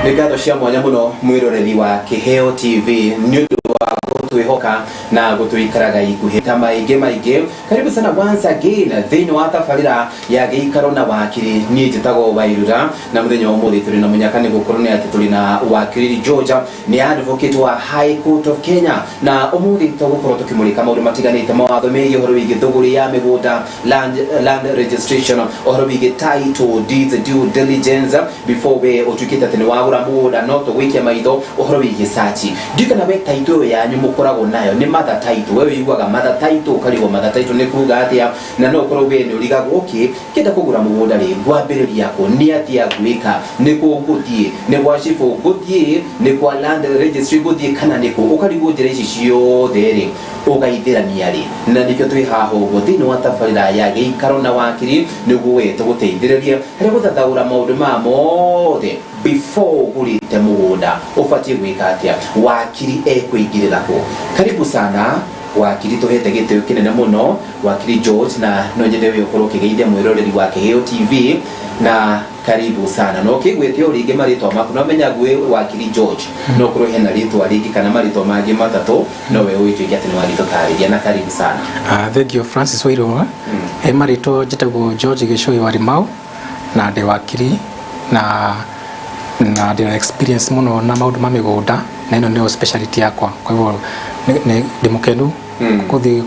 Ngatho cia mwanya muno mwiroreri wa Kiheo TV nyundo wa gutwihoka na gutwikaraga ikuhe ta maige. Karibu sana once again thini wa tafarira ya giikaro na wakiri ni jitago Wairura na muthenya wa muthi turi na munyakani gukorwo ni ati turi na wakiri George ni advocate wa High Court of Kenya na umuthi tugukorwo tukimurika maundu matiganite mawatho megie uhoro wigi thuguri ya migunda land registration uhoro wigi title deeds due diligence before we utukita tene wagura mugunda no to wikia maitho uhoro wigi search ndika na we title yanyu mukoragwo nayo ni mother title wewe igwaga mother title karigo mother title ni kuga atia na no korwo we ni urigago okay kenda kugura mugunda ri gwambiriri yako ni atia gwika ni kuguthie ni washifu guthie ni kwa land registry guthie kana niko ukarigo njira ici ciothe ri ugaithirania ri na nikyo twi haho guthini wa tafarira ya giikaro na wakiri niguo we tuguteithiririe hari guthathaura maundu ma mothe before ugurite mugunda ufatie gwika atia wakiri ekuingirira ko. Karibu sana wakiri tuhete giteo kinene muno wakiri George na no nyende we ukorwo kigeithia mwiroreri wa Kiheo TV na karibu sana no kigwete uringe maritwa maku no menya gwe wakiri George no korwo hena ritwa ringi kana maritwa mangi matatu no we uitwe ati ni warito kariria na karibu sana. Thank you Francis Wairua. Marito jitagwo George Gichui wa Rimau na ndi wakiri na ndina experience muno na maundu ma migunda na ino ndio specialty yakwa kwa hivyo ndi mukenu kuthi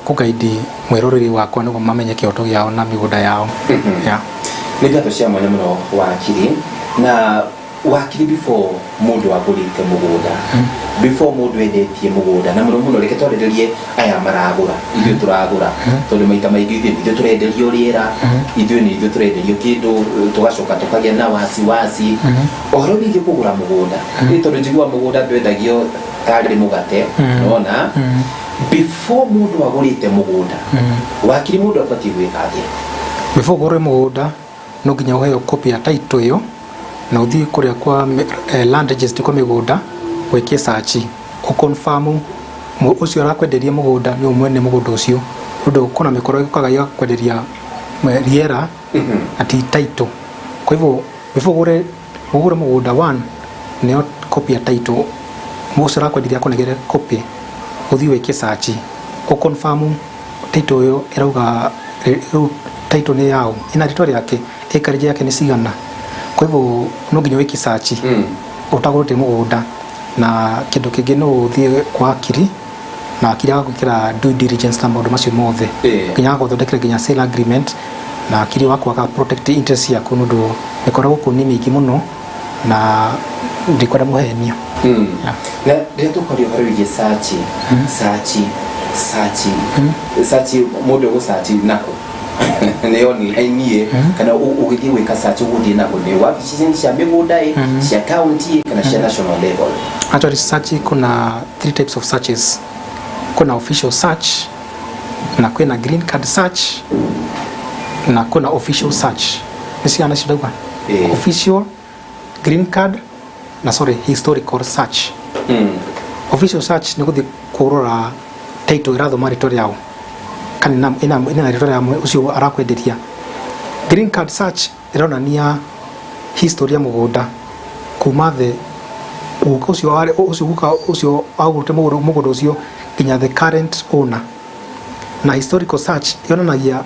kugaidi mwiroreri wakwa niguo mamenye kioto giao na migunda yao. Ni ngatho cia mwanya muno wakiri na wakiri before mundu agurite mugunda before mundu endetie mugunda na muno reke twarererie aya maragura ithu turagura tondu maita maingi ithu turenderio riera ithu turenderio kindu tugacoka tukagia na wasiwasi ohoro wigi kugura mugunda ni tondu njigua mugunda twendagio tari mugate nona before mundu agurite mugunda wakiri mundu afatie gwika atia before gure mugunda no nginya uheo copy ya title yo na uthii kuria kwa land registry kwa migunda wekie search ku confirm ucio arakwenderia mugunda ni umwene mugunda ucio ndu kuna mikoro ikaga ya kwenderia riera ati title. Kwa hivyo before ugure mugunda 1 ni copy ya title mucio arakwenderia kunegere copy uthii wekie search ku confirm title yo irauga title ni yao ina title yake ekarije yake ni sigana. Kwa hivyo no nginya wiki search utagurite mugunda na kindu kingi no uthie kwa akiri na akiri agukira due diligence na maundu macio mothe nginya guthondekera nginya sale agreement na akiri wako aka protect interest yaku nundu nikoragwo kuni mingi muno na ndikwenda muhenio na ndio tukori horo wigi search mundu go search nako ne online kana ugithie wika search uguthie na kune wabici cia migunda cia county kana cia national level. Actually search kuna 3 types of searches. Kuna official search na kuna green card search na kuna official search. Nisi anashidagwa official, green card na historical search. Official search ni kuthi kurora title iratho marito yao kana ina rito ya ucio arakwenderia. Green card search ironania history ya mugunda kuma the ucio agurute mugunda ucio kinya the current owner na historical search ironanagia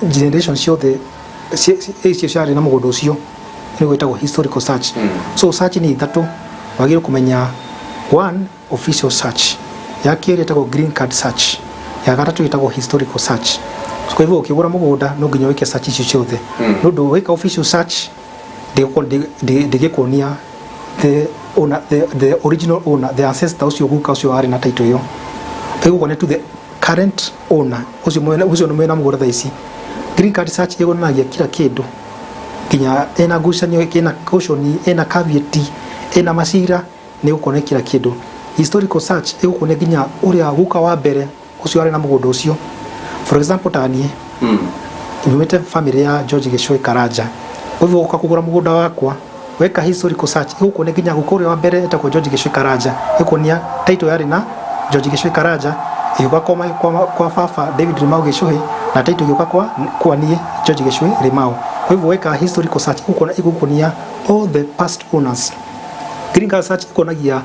generation ciothe cio ciari na mugunda ucio ni gwetagwo historical search. So search ni ithatu wagire kumenya 1 official search ya kiri etagwo green card search ya gatatu itagwo historical search. Kwa hivyo ukigura mugunda no nginya wike search icio ciothe nundu wika official search ndegikuonia the owner the original owner the ancestor ucio guka ucio ari na title yo igukuonia to the current owner ucio no mwena mugunda thaici. Green card search iguonagia kila kindu kinya ena gucanio kina caution ena caveat ena masira ni gukuonia kila kindu. Historical search igukuonia kinya uria guka wa mbere ucio ari na mugunda ucio. For example tani niwete family ya George Gichui Karanja hivyo ukakugura mugunda wakwa weka historical search igukuonia kinya gukuria wa mbere etako George Gichui Karanja igukuonia title yari na George Gichui Karanja yuka kwa fafa David Rimau Gichui na title yuka kwa nie George Gichui Rimau. Kwa hivyo weka historical search ikukonia all the past owners. Green card search ikonagia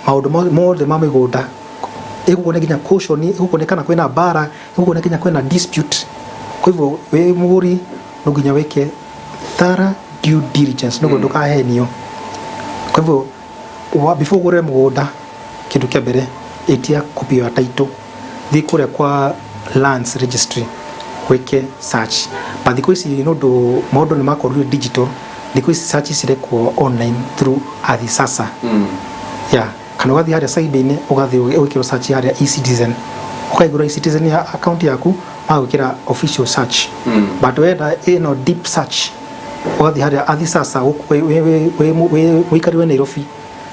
maundu mothe ma migunda, ikukonia nginya caution, ikukonekana kwina bara, ikukonia nginya kwina dispute. Kwa hivyo we muguri no nginya weke thorough due diligence no ndukahenio. Kwa hivyo before ugure mugunda, kindu kia mbere itia copy ya title, thi kuria kwa lands registry weke search. But thiko ici nundu maundu ni makorwo digital, thiko ici search cirekwo online through AdhiSasa. Yeah, kana wathi haria side-ini ugathi wikira search haria eCitizen, ukaigura eCitizen ya account yaku magukira official search. But wenda ino deep search ugathi haria AdhiSasa wikariwe Nairobi,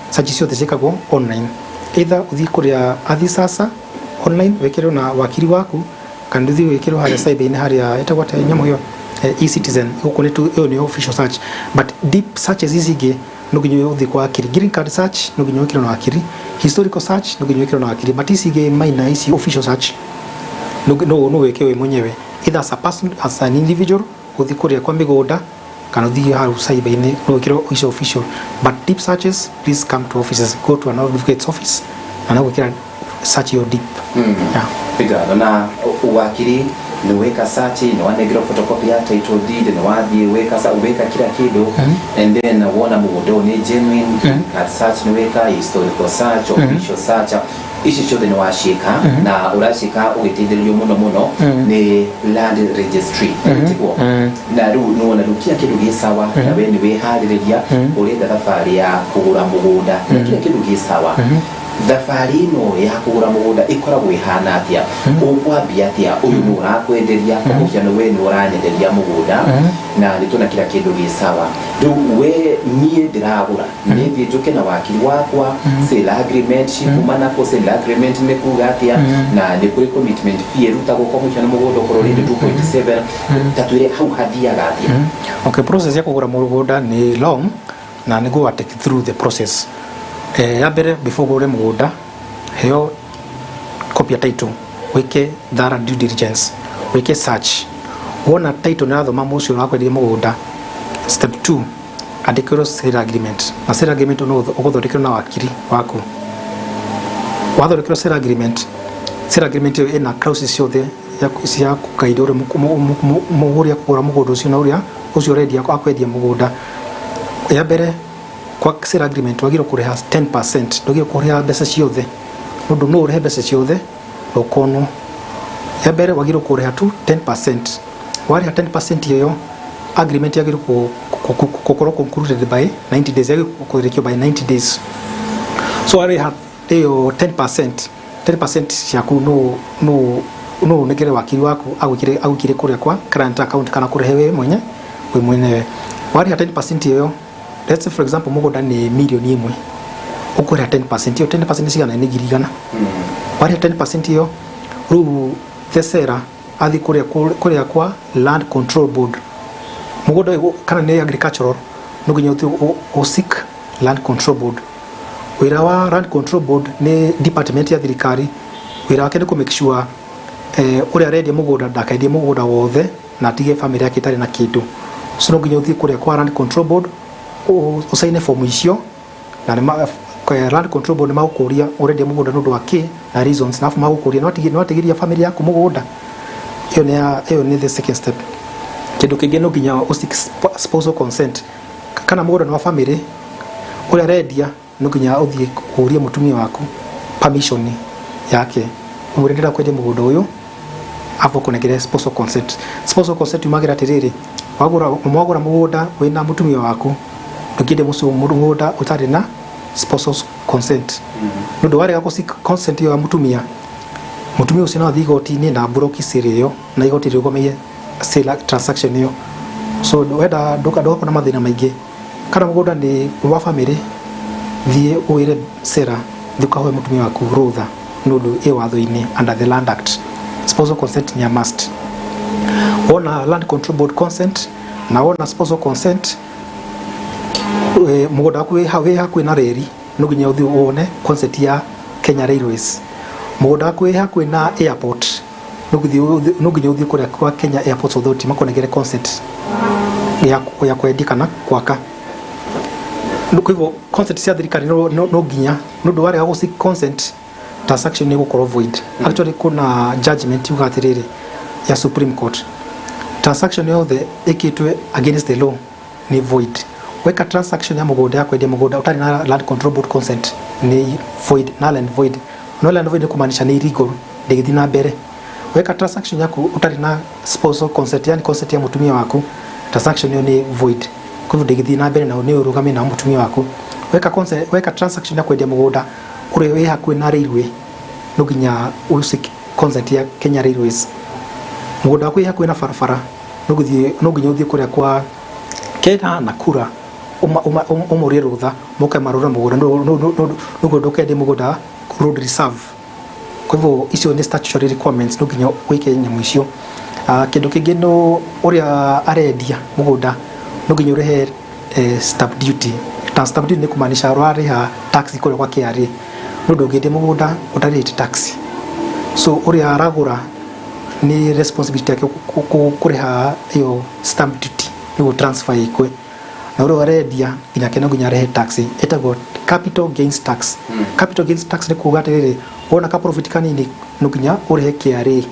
search ciothe cikagwo online. Either uthi kuria AdhiSasa online wekero na wakiri waku, kana uthi wekero haria side-ini haria etagwo ta nyamo yo eCitizen huko ni official search. But deep searches izingi nuginyo uthi kwa akiri. Green card search nuginyo wekero na akiri, historical search nuginyo wekero na akiri. But izingi minor isi official search no wekewe mwenyewe, either as a person, as an individual uthi kuria kwa migunda, kana uthi haru side-ini no wekero is official. But deep searches, please come to offices, go to an advocate's office and wekera search your deep. Yeah. Pigado na wakiri ni weka search, ni wanegera photocopy ya title deed, ni wathi weka kila kitu, and then wona mugodo ni genuine. Card search ni weka historical search, official search, ici chote ni washika na urashika ugitithiririo muno ni land registry tiguo na ru no kia kindu gisawa na we ni wihaririria urenda thabari ya kugura mugunda na kila kindu gisawa. Thabari no ya kugura mugunda ikoragwo ihana atia, ukwambia atia, uyu ni urakwenderia kukia no we ni uranyenderia mugunda na nituna kila kindu gisawa. Riu we nie ndiragura ni thi njuke na wakiri wakwa sale agreement kumana ko sale agreement ne kuga atia na ni kuri commitment fee rutagwo kwa mukia no mugunda ukorwo ni 2.7 tatwire hau hathia gathia. Okay, process ya kugura mugunda ni long na ni go take through the process. Ya mbere before ugure mugunda heo copy ya title, weke thorough due diligence, weke search, wona title na thoma mucio wakwendia mugunda. Step 2, andikiro sale agreement. Na sale agreement no ugothondekero na wakiri waku. Wathondekero sale agreement ina clauses ciothe ya kukaida uri muguri ya kugura mugunda ucio na uria ucio ready akwendia mugunda. Ya mbere kwa sale agreement wagiro kuriha 10%, ndogio kuriha mbeca ciothe nundu no urihe mbeca ciothe ukono. Ya mbere wagiro kuriha tu 10%, wariha 10% iyo agreement yagiro kokoro concluded by 90 days, yagiro kurekio by 90 days. So wariha iyo 10% ciaku no negere wakiri waku agukire kuria kwa current account kana kurihe we mwenyewe. Wariha 10% iyo, let's say for example mugunda ni milioni 1, ukuriha 10%, iyo 10% cigana ni ngiri 100. Wariha 10% iyo ru thesera athi kuria kwa land control board. Mugunda kana ni agricultural no nginya uthi seek land control board. Wira wa land control board ni department ya thirikari, wira wake ni ku make sure uria ready mugunda ndakaendie mugunda wothe na tige family yake itari na kindu. So no nginya uthi kuria kwa land control board usaine form icio na land control board magukuria urendia mugunda nundu wa ki na reasons, nafu magukuria no atigiria family yaku mugunda. Iyo ni the second step. Kindu kingi no nginya usik spousal consent. Kana mugunda wa family uria rendia no nginya uthie kuria mutumia waku permission yake urendera kwendia mugunda uyu afu kunegere spousal consent. Spousal consent umagira tiriri mwagura mugunda wina mutumia waku ndugide musu mugunda utari na spousal consent. Nundu wari gako consent ya mutumia ucio no athi igoti-ini na broki sale iyo na igoti rigomeie sale transaction iyo. So wenda nduka na mathina maingi. Kana mugunda ni wa family, thie uire sera thukahoe mutumia waku rutha nundu e watho-ini under the Land Act. Spousal consent ni a must. Wona land control board consent na wona spousal consent, mugunda waku we hakuhi na reri no nginya uthi wone consent ya Kenya Railways. Mugunda waku we hakuhi na airport no nginya uthi kuria kwa Kenya Airports Authority makonegere consent ya kwendikana kwaka. Kwa hivyo consent cia thirikari no nginya nundu warega guci consent transaction ni gukorwo void. Actually kuna judgment yuga atiriri ya Supreme Court, transaction yothe ikitwe against the law ni void. Weka transaction ya mugunda ya kwendia mugunda utari na land control board consent ni void, null and void. Null and void kumaanisha ni illegal, ndigithii na mbere. Weka transaction yaku utari na spousal consent, yani consent ya mutumia waku, transaction yo ni void. Kwa hivyo ndigithii na mbere na ni urugame na mutumia waku. Weka transaction ya kwendia mugunda uri wi hakuhi na railway, no nginya usik consent ya Kenya Railways. Mugunda waku wi hakuhi na barabara, no nginya uthie kuria kwa Kenya na kura umuri rutha muke marura mugunda no ndukendi mugunda road reserve. Kwa hivyo icio ni statutory requirements, no nginya wike nyamu icio. Kindu kingi no uria arendia mugunda no nginya urehe stamp duty. Stamp duty ni kumaanisha rwariha tax kule kwa KRA, no ndungendi mugunda utarite tax. So uria aragura ni responsibility yake kuriha iyo stamp duty ni transfer ikwe, na uria arendia nginya kena nginya rehe tax etagwo capital gains tax. Capital gains tax ni kuga atiriri wona ka profit kanini no nginya urehe KRA.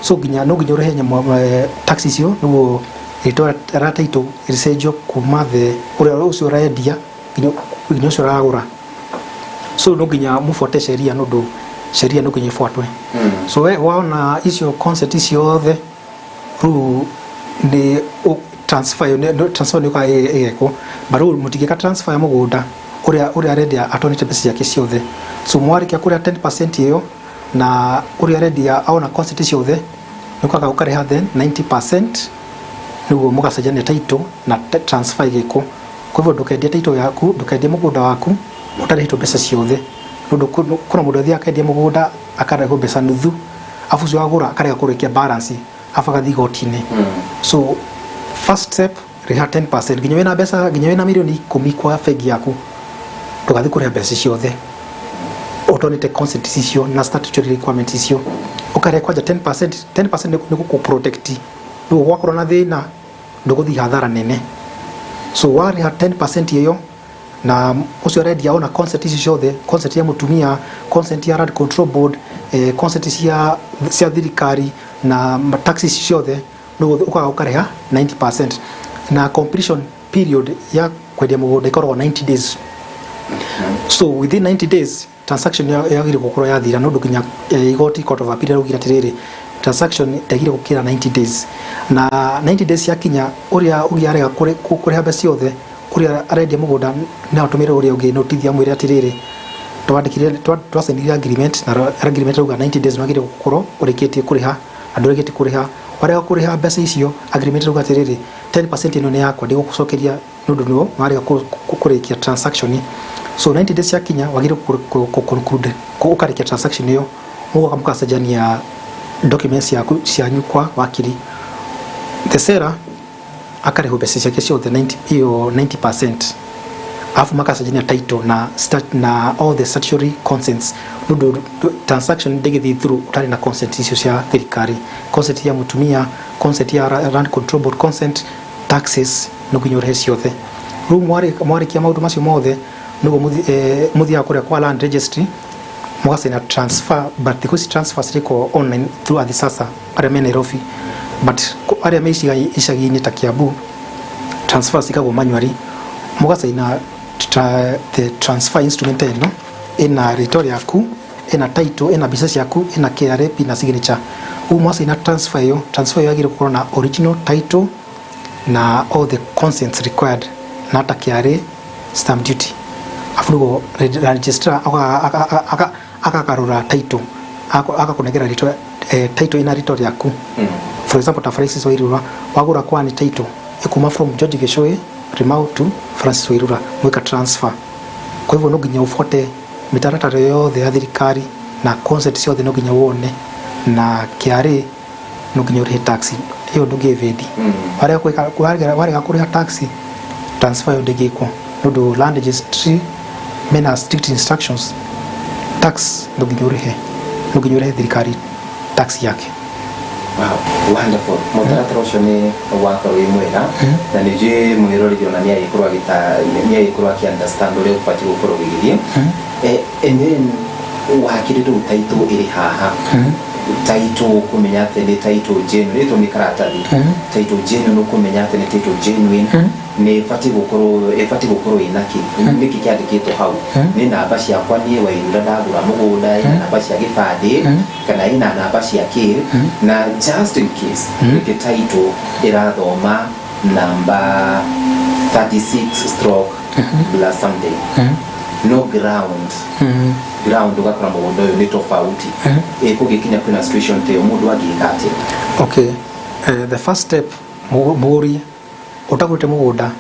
So nginya no nginya urehe nyamwa tax icio niguo ito rataito irisejo kuma the uria ucio arendia nginya ucio aragura. So no nginya mufuate sheria nundu sheria no nginya ifuatwe. So waona icio concept icio the ru ni transfer ni kwa eko baru mutigeka transfer ya mugunda uria arendia atonite pesa yake ciothe. So mwarika kuria 10% iyo na uria arendia aona concept ciothe nukaga ukareha then 90% niguo mugacajania title na transfer igiko. Kwa hivyo ndukendia title yaku, ndukendia mugunda waku utarehitwo mbeca ciothe, nundu kuna mundu athia akendia mugunda akareho mbeca nuthu afu cio agura akarega kurikia balance afagathi gotine. So first step reha 10%, nginya wina mbeca nginya wina milioni 10 kwa bengi yaku ndugathi kureha mbeca ciothe utonite consent icio na statutory requirements icio ukareha kwanja 10% ni guku protect ndugu gwakora na thina nduguthi hathara nene. So wareha 10% iyo na ucio ready aona consent icio ciothe, consent ya mutumia, consent ya land control board, consent cia thirikari na taxes ciothe ndugu ukaga ukareha 90%, na completion period ya kwendia mugunda ikoragwo 90 days. So within 90 days transaction yagire gukoro yathira no ndukinya igoti court of appeal rugira tiriri transaction yagire gukira 90 days, na 90 days yakinya uria arega kureha mbeca ciothe uria arendia mugunda na atumire uria ungi notithia mwire atiriri twandikire twasenire agreement na agreement ruga 90 days magire gukoro ureketie kuriha andu ureketie kuriha warega kuriha mbeca icio agreement ruga atiriri 10% ino ni yakwa ndigukucokeria nundu no marega kurikia transaction. So 90 days yakinya wagire conclude ukarikia transaction iyo mugo mukasajania documents yaku cianyu kwa wakiri. The seller akareho mbeca ciake ciothe 90%, afu makasajania title na all the statutory consents nundu transaction ndegithi through utari na consent icio cia thirikari, consent ya mutumia, consent ya land control board consent, taxes no nginya ciothe. Ru mwari kia maundu macio mothe nugo muthia kuria kwa land registry mugasina transfer, but because transfers riko online through Athisasa aria me Nairobi, but aria me icagi-ini ta Kiambu transfers ikagwo manually mugasaina the transfer instrument ino ina rĩtwa yaku, ina title, ina mbica ciaku, ina KRA pin na signature. Mwasaina transfer iyo yagire gukorwo na original title na all the consents required na ta KRA stamp duty. Afurugo registrar akakarura title akakunegera rĩtwa title ina rĩtwa yaku. For example ta Francis Wairura wagura kwa ni title ikuma from George Geshoe Rimau to Francis Wairura mweka transfer. Kwa hivyo no nginya ufuate mitaratara yothe ya thirikari na consent ciothe no nginya wone, na KRA no nginya urihe tax iyo ndugivedi warega kuriha tax transfer yo ndegikwo nundu land registry mena strict instructions. Tax no nginya urihe thirikari tax yake. Wow, wonderful. Mutaratara ucio ni wakorwo wi mwega na ni je mwirorithio na ni ayikorwo aki understand ule upati gukorwo gigithie and then wakiriru taito iri haha taito kumenya ati ni taito genuine to ni karatathi taito genuine kumenya ati ni taito genuine ni fati gukorwo inaki niki kiandikitwo hau ni namba ciakwa ni Wairura ndagura mugunda ina namba cia gibandi kana ina namba cia kiri na just in case niki taito irathoma namba 36/ plus something no ground ground ugakora mugunda uyu ni tofauti kugikinya kwina situation te mundu agikate. Okay, the first step muguri utagurite mugunda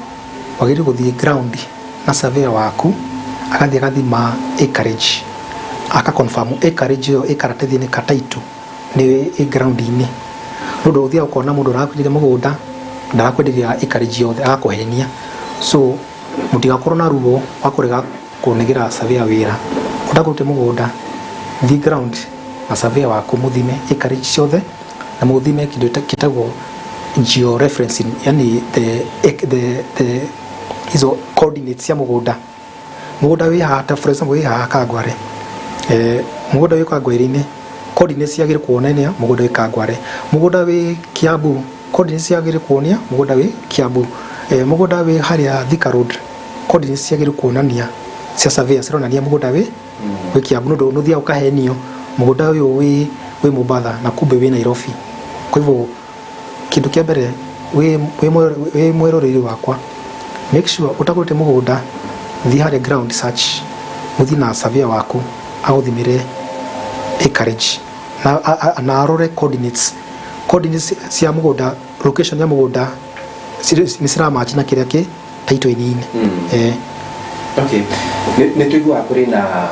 wagiri guthie ground na surveyor waku akathima acreage aka confirm acreage yo ikaratathi ni kataitu ni ground ini ndu uthia ukona mundu arakwendire mugunda ndarakwenderia acreage yothe agakuhenia so mutigakorwo na ruo wakurega kunigira surveyor wira utagurite mugunda the ground na surveyor waku muthime acreage ciothe na muthime kindu kitagwo georeferencing, yani the hizo coordinates ya mugunda wi hata for example wi haha Kangware mugunda wi Kangware-ini coordinates yagire kuonania mugunda wi Kangware, mugunda wi Kiambu coordinates yagire kuonia mugunda wi Kiambu, mugunda wi haria Thika Road coordinates yagire kuonania cia surveyor cironania mugunda wi Kiambu ndo nuthia ukahenio mugunda uyu wi Mombasa na kumbe wi Nairobi. Kwa hivyo kindu kia mbere we mwiroreri wakwa make sure utagurite mugunda thi hare ground search muthi na surveyor waku authimire acreage na arore coordinates cia mugunda location ya mugunda ni sira match na kiria ki title ini okay ne tuigua kuri na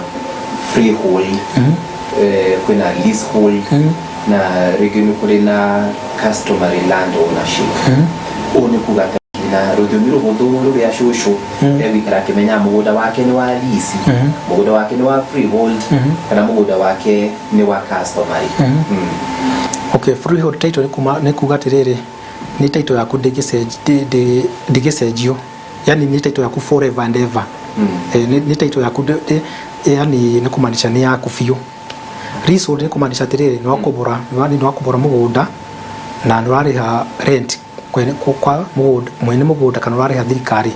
freehold kuna leasehold na regime kuri na customary land ownership oni kugata na rudumiro huduru ya shushu wikara kimenya mugunda wake ni wa lease mugunda wake ni wa freehold kana mugunda wake ni wa customary. Okay, freehold title ni kugatiriri ni title yaku ndigisejio yani ni title yaku forever and ever ni title yaku yani ni kumaanisha ni yaku fiu. Leasehold ni kumaanisha tiriri ni wakubora mugunda na nurariha rent kwa mugunda mwene mugunda kana nurariha thirikari.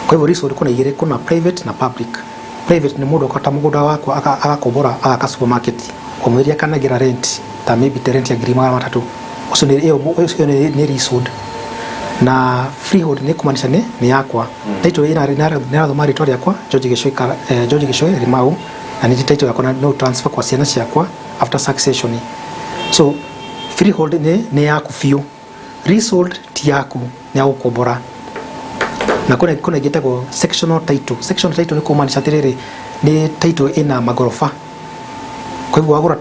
Kwa hivyo leasehold kuna igire, kuna private na public. Private ni mundu akata mugunda wako akakobora aka supermarket omweri akanagira rent ta maybe rent ya grima 3 uso ni leasehold. Na freehold ni kumaanisha ni yakwa title ina thoma rĩtwa rĩakwa George Gichui Rimau na ni title yakwa no transfer kwa ciana ciakwa after succession. So freehold ni yaku fiu, leasehold ti yaku ni ya gukobora. Na kuna gitagwo sectional title. Sectional title ni kumaanisha tiriri ni title ina magorofa. Kwa hivyo wagura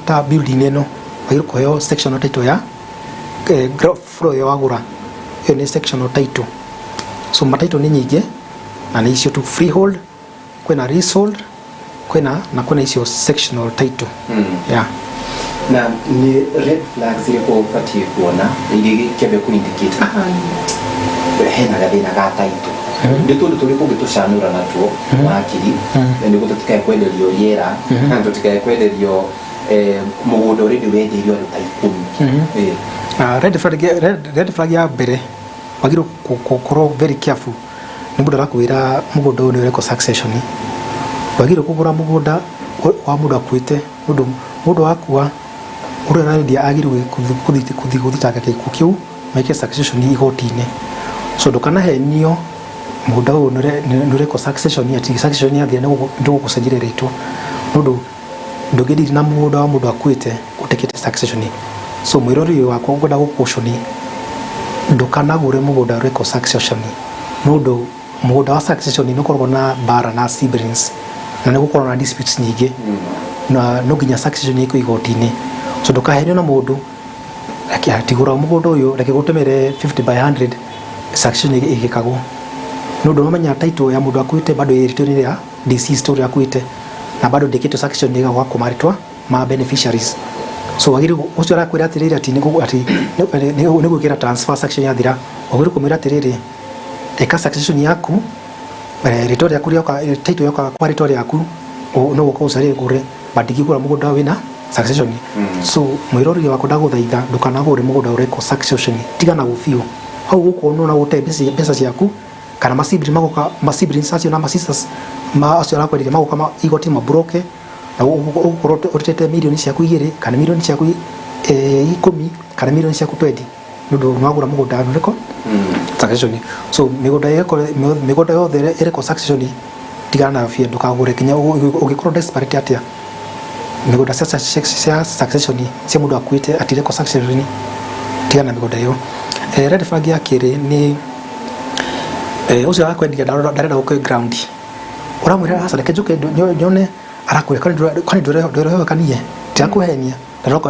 ta building eno wagiriko yo sectional title ya ground floor ya wagura yo ni sectional title. So matitle ni nyingi na ni icio tu freehold, kuna leasehold, kuna icio sectional title. Yeah. Na ni red flags zile kwa ufati kuona ili kiabe ku indicate hena gathina ga title ndio tuliko gitucanura natuo wakiri ndio tutikae kwenderio yera na tutikae kwenderio mugunda uri wenderio ruta 10 red flag ya mbere wagiro kukorwo very careful ni mundu arakwira mugunda uyu ni ureko succession wagiro kugura mugunda wa mundu akwite mundu wakua uri ndia agirwe kuthitanga kiku kiu make succession igoti-ini. So ndukana henio mugunda uyu ni ureko succession ati succession ya thia ndio gukusajire ritwa ndu ndugiri na mugunda wa mundu akwite utekete succession. So mwirori wakwa ngunda gukushoni ndukana gure mugunda ureko succession ndu mugunda wa succession ni ukorwo na bara na siblings na ni gukorwo na disputes nyingi na no nginya succession iko igoti-ini. So ndukahenio na mundu atigura mugunda uyu reke gutemere 50 by 100 succession igikagwo ndu nomenya title ya mundu akwite bado iritori ya deceased story akwite na bado ndikito succession igagwa kumaritwa ma beneficiaries. so wagiru ucio arakwira atiriri ati ni gwikira transfer section ya thira wagiru kumira atiriri eka succession yaku retoria yaku yoka title yoka kwa retoria yaku no gukosari gure badigi kura mugunda wina succession so mwirori wako ndaguthaitha ndukanagure mugunda ureko succession tigana gufio hau guko no na gute pesa ciaku kana masibri sacio na sisters ma acio arakwendire maguka ma igoti mabroke na ukorwo utete milioni ciaku 2 kana milioni ciaku 10 kana milioni ciaku 20 nundu nwagura mugunda ureko succession so migunda yothe ireko succession tigana na fia ndukagure kinya ugikorwo desperate atia migunda cia succession cia mundu akwite atireko succession tigana migunda yo red flag ya kiri ni ucio arakwendia ndarenda gukwe ground uramwira hasa reke njuke nyone arakwira kani ndore kanie tirakuhenia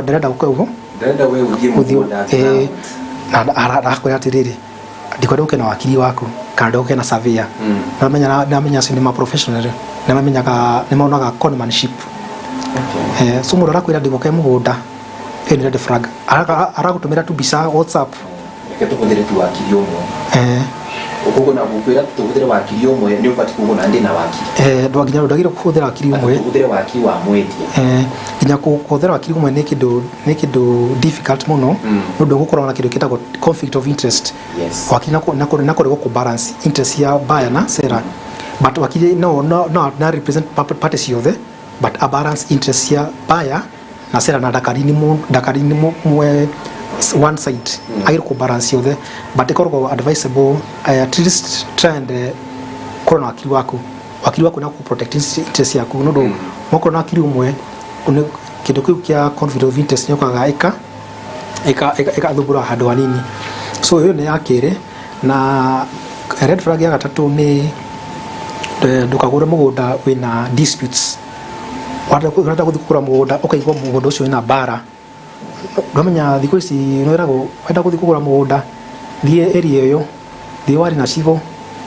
ndarenda gukwe ugo ndarenda we uthie mugunda na arakwira atiriri ndikwenda uke na wakili waku kana ndoke na surveyor namenya si ni ma professional namenyaga nimaonaga conmanship so mundu arakwira ndiguke mugunda ni red flag aragutumira tu bisa WhatsApp reke tukuthire tu wakili umwe ukugo na gukwira tukuthire wakili umwe ni ubati kugo na ndi na wakili ndwaginya ndagire kuhuthira wakili umwe tukuthire wakili wa mwendia kinya kuhuthira wakili umwe ni kindu difficult muno nundu gukorwo na kindu kitagwo conflict of interest wakili nako ku balance interest ya buyer na seller but wakili no represent parties ciothe but a balance interest ya buyer na seller na dakarini mu one side air ku balance yothe but ikorwo advisable at least try and korona wakili wako na ku protect interest yaku nundu moko na wakili umwe kindu kiu kia conflict of interest nyokaga eka thubura handu hanini so hiyo ni yakire na red flag ya gatatu ni ndukagure mugunda wina disputes wata kuthikura mugunda ukaigwa mugunda ucio wina bara ndamenya thiko ici noirago wenda kuthi kugura mugunda thie area yo thie wari na civo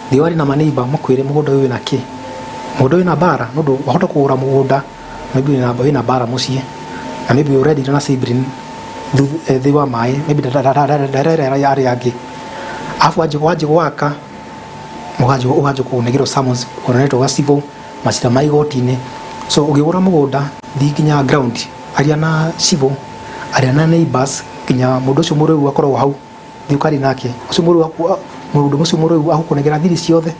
thie wari na maneiba makwire mugunda uyu na ki mugunda uyu na bara nundu wahota kugura mugunda maybe na bara mucie na maybe already na sibrin thie wa mai maybe darera yari yake afu waje waka mugaje kunegiro summons oneto wa civil masira maigotine so ugigura mugunda thie kinya ground aria na civil ariana neighbors kinya mundu ucio mureu akorwo hau thiukari nake ucio mundu ucio mureu agukunegera thiri ciothe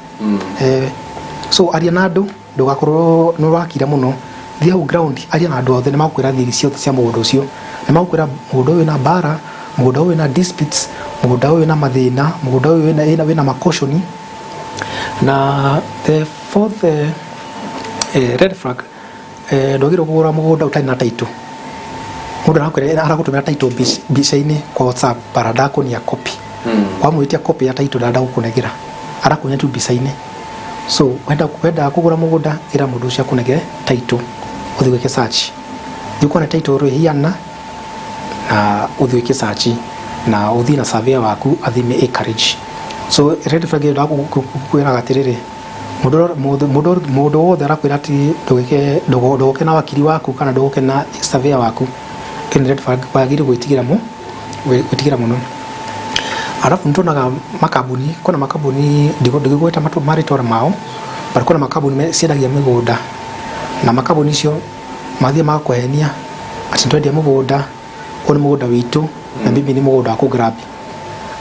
so ariana andu ndugakorwo nurakira muno thia hau ground ariana andu othe nimakwira thiri ciothe cia mundu ucio nimakwira mundu uyu na bara mundu uyu na disputes mundu uyu na mathina mundu uyu wina makoshoni na the fourth red flag ndogiro kugura mugunda utari na title mundu aragutumira title bica-ini kwa WhatsApp barada kunia copy wamwitia copy ya title ndada gukunegera arakunya tu bica-ini so wenda kugura mugunda ira mundu ucio akunegere title uthiweke search ndikona title ro hiana na uthiweke search na uthi na surveyor waku athime acreage so red flag ndaku kukwira gatiriri mundu wothe arakwira ati ndugoke na wakili waku kana ndugoke na surveyor waku in red flag wagire gwitigira muno arafu ntonaga makabuni kuna makabuni ndigweta maritora mao bali kuna makabuni ciendagia migunda na makabuni icio mathie magakwehenia ati twendia mugunda oni mugunda witu na bibi ni mugunda ku grab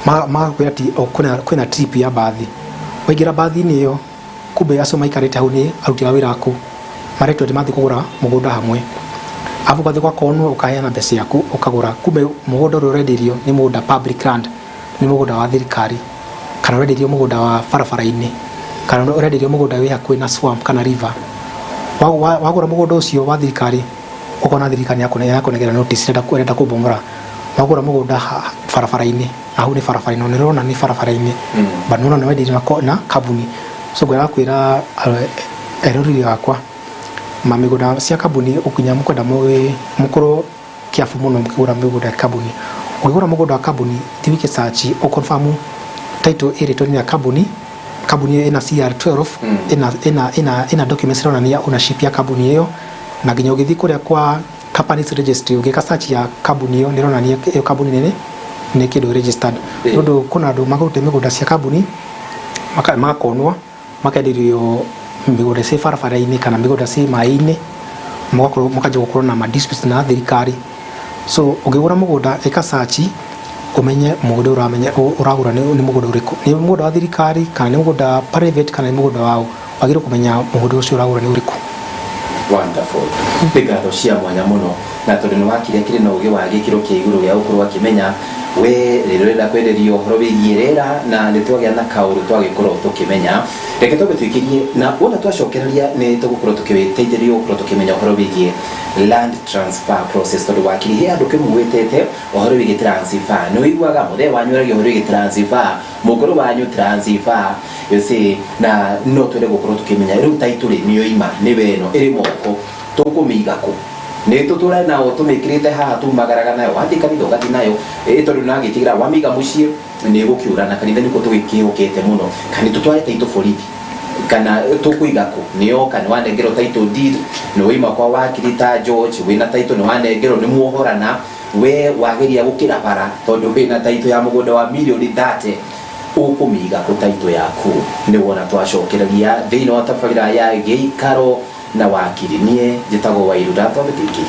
magakwira ati kuna trip ya bathi waigira bathi ni yo kumbe acio maikarite hau ni aruti wa wira aku maretwo mathi kugura mugunda hamwe afu kathi kwa kono ukahena mbeca yaku ukagura kumbe mugunda urendirio ni mugunda public land ni mugunda wa thirikari kana urendirio mugunda wa farafara-ini kana urendirio mugunda wi hakuhi na swamp kana river wagura mugunda ucio wa thirikari ukona thirikari yakunegera notice renda kubomora wagura mugunda farafara-ini ahu ni farafara-ini nirona ni farafara-ini banona no wendirio na kabuni so gwera kwira erori yakwa mamigunda cia kabuni ukinya mukwenda mukoro kiafu muno mukigura migunda kabuni ukigura mugunda wa kabuni thiwike search o confirm title iri ya kabuni ina CR12 ina documents ronania ownership ya kabuni iyo na ginya ugithi kuria kwa companies registry ugika search ya kambuni hiyo nironania hiyo kambuni nene ni kido registered ndu kuna andu magute migunda cia kambuni makonwa makendirio migunda cia barabara-ini kana migunda cia mai-ini makaja gukorwo na disputes na thirikari so ugigura mugunda eka search umenye mugunda uramenya uragura ni mugunda uriku ni mugunda wa thirikari kana ni mugunda private kana ni mugunda wao wagire kumenya mugunda ucio uragura ni uriku. Wonderful. Ngatho cia mwanya muno na tondu ni wakire kire no ugi wa gikiro kia iguru ya ukorwo akimenya we rero kwenderio horo wigie rera na nitwagia na kauru twagikorwo tukimenya reke tobe twikirie na wona twacokereria ni tugukorwo tukiwiteithĩrio ukorwo tukimenya horo wigie land transfer process tondu wakiri he andu kimugwetete horo wigie transfer no igwaga muthe wanyuragia horo wigie transfer mukuru wanyu transfer you see na no twende gukorwo tukimenya riu taituri niyo ima ni weno iri moko tukumiga ku ni tutura na utumikirite haha tumagaraga nayo wathika ni dogathi nayo tondu nagikigira wamiga mucie ni gukiura na kanitha niko tugikihukite muno kani tutware taito borithi kana tukuiga ku niyo kana wanengero taito deed no ima kwa wakiri ta George wina taito no wanengero ni muohorana we wageria gukira bara tondu wina taito ya mugunda wa milioni 30 ukumiga ku taito yaku ni wona twacokereria thiini wa tabarira ya Gĩikaro na wakiri nie njitagwo Wairu Ndathondeki.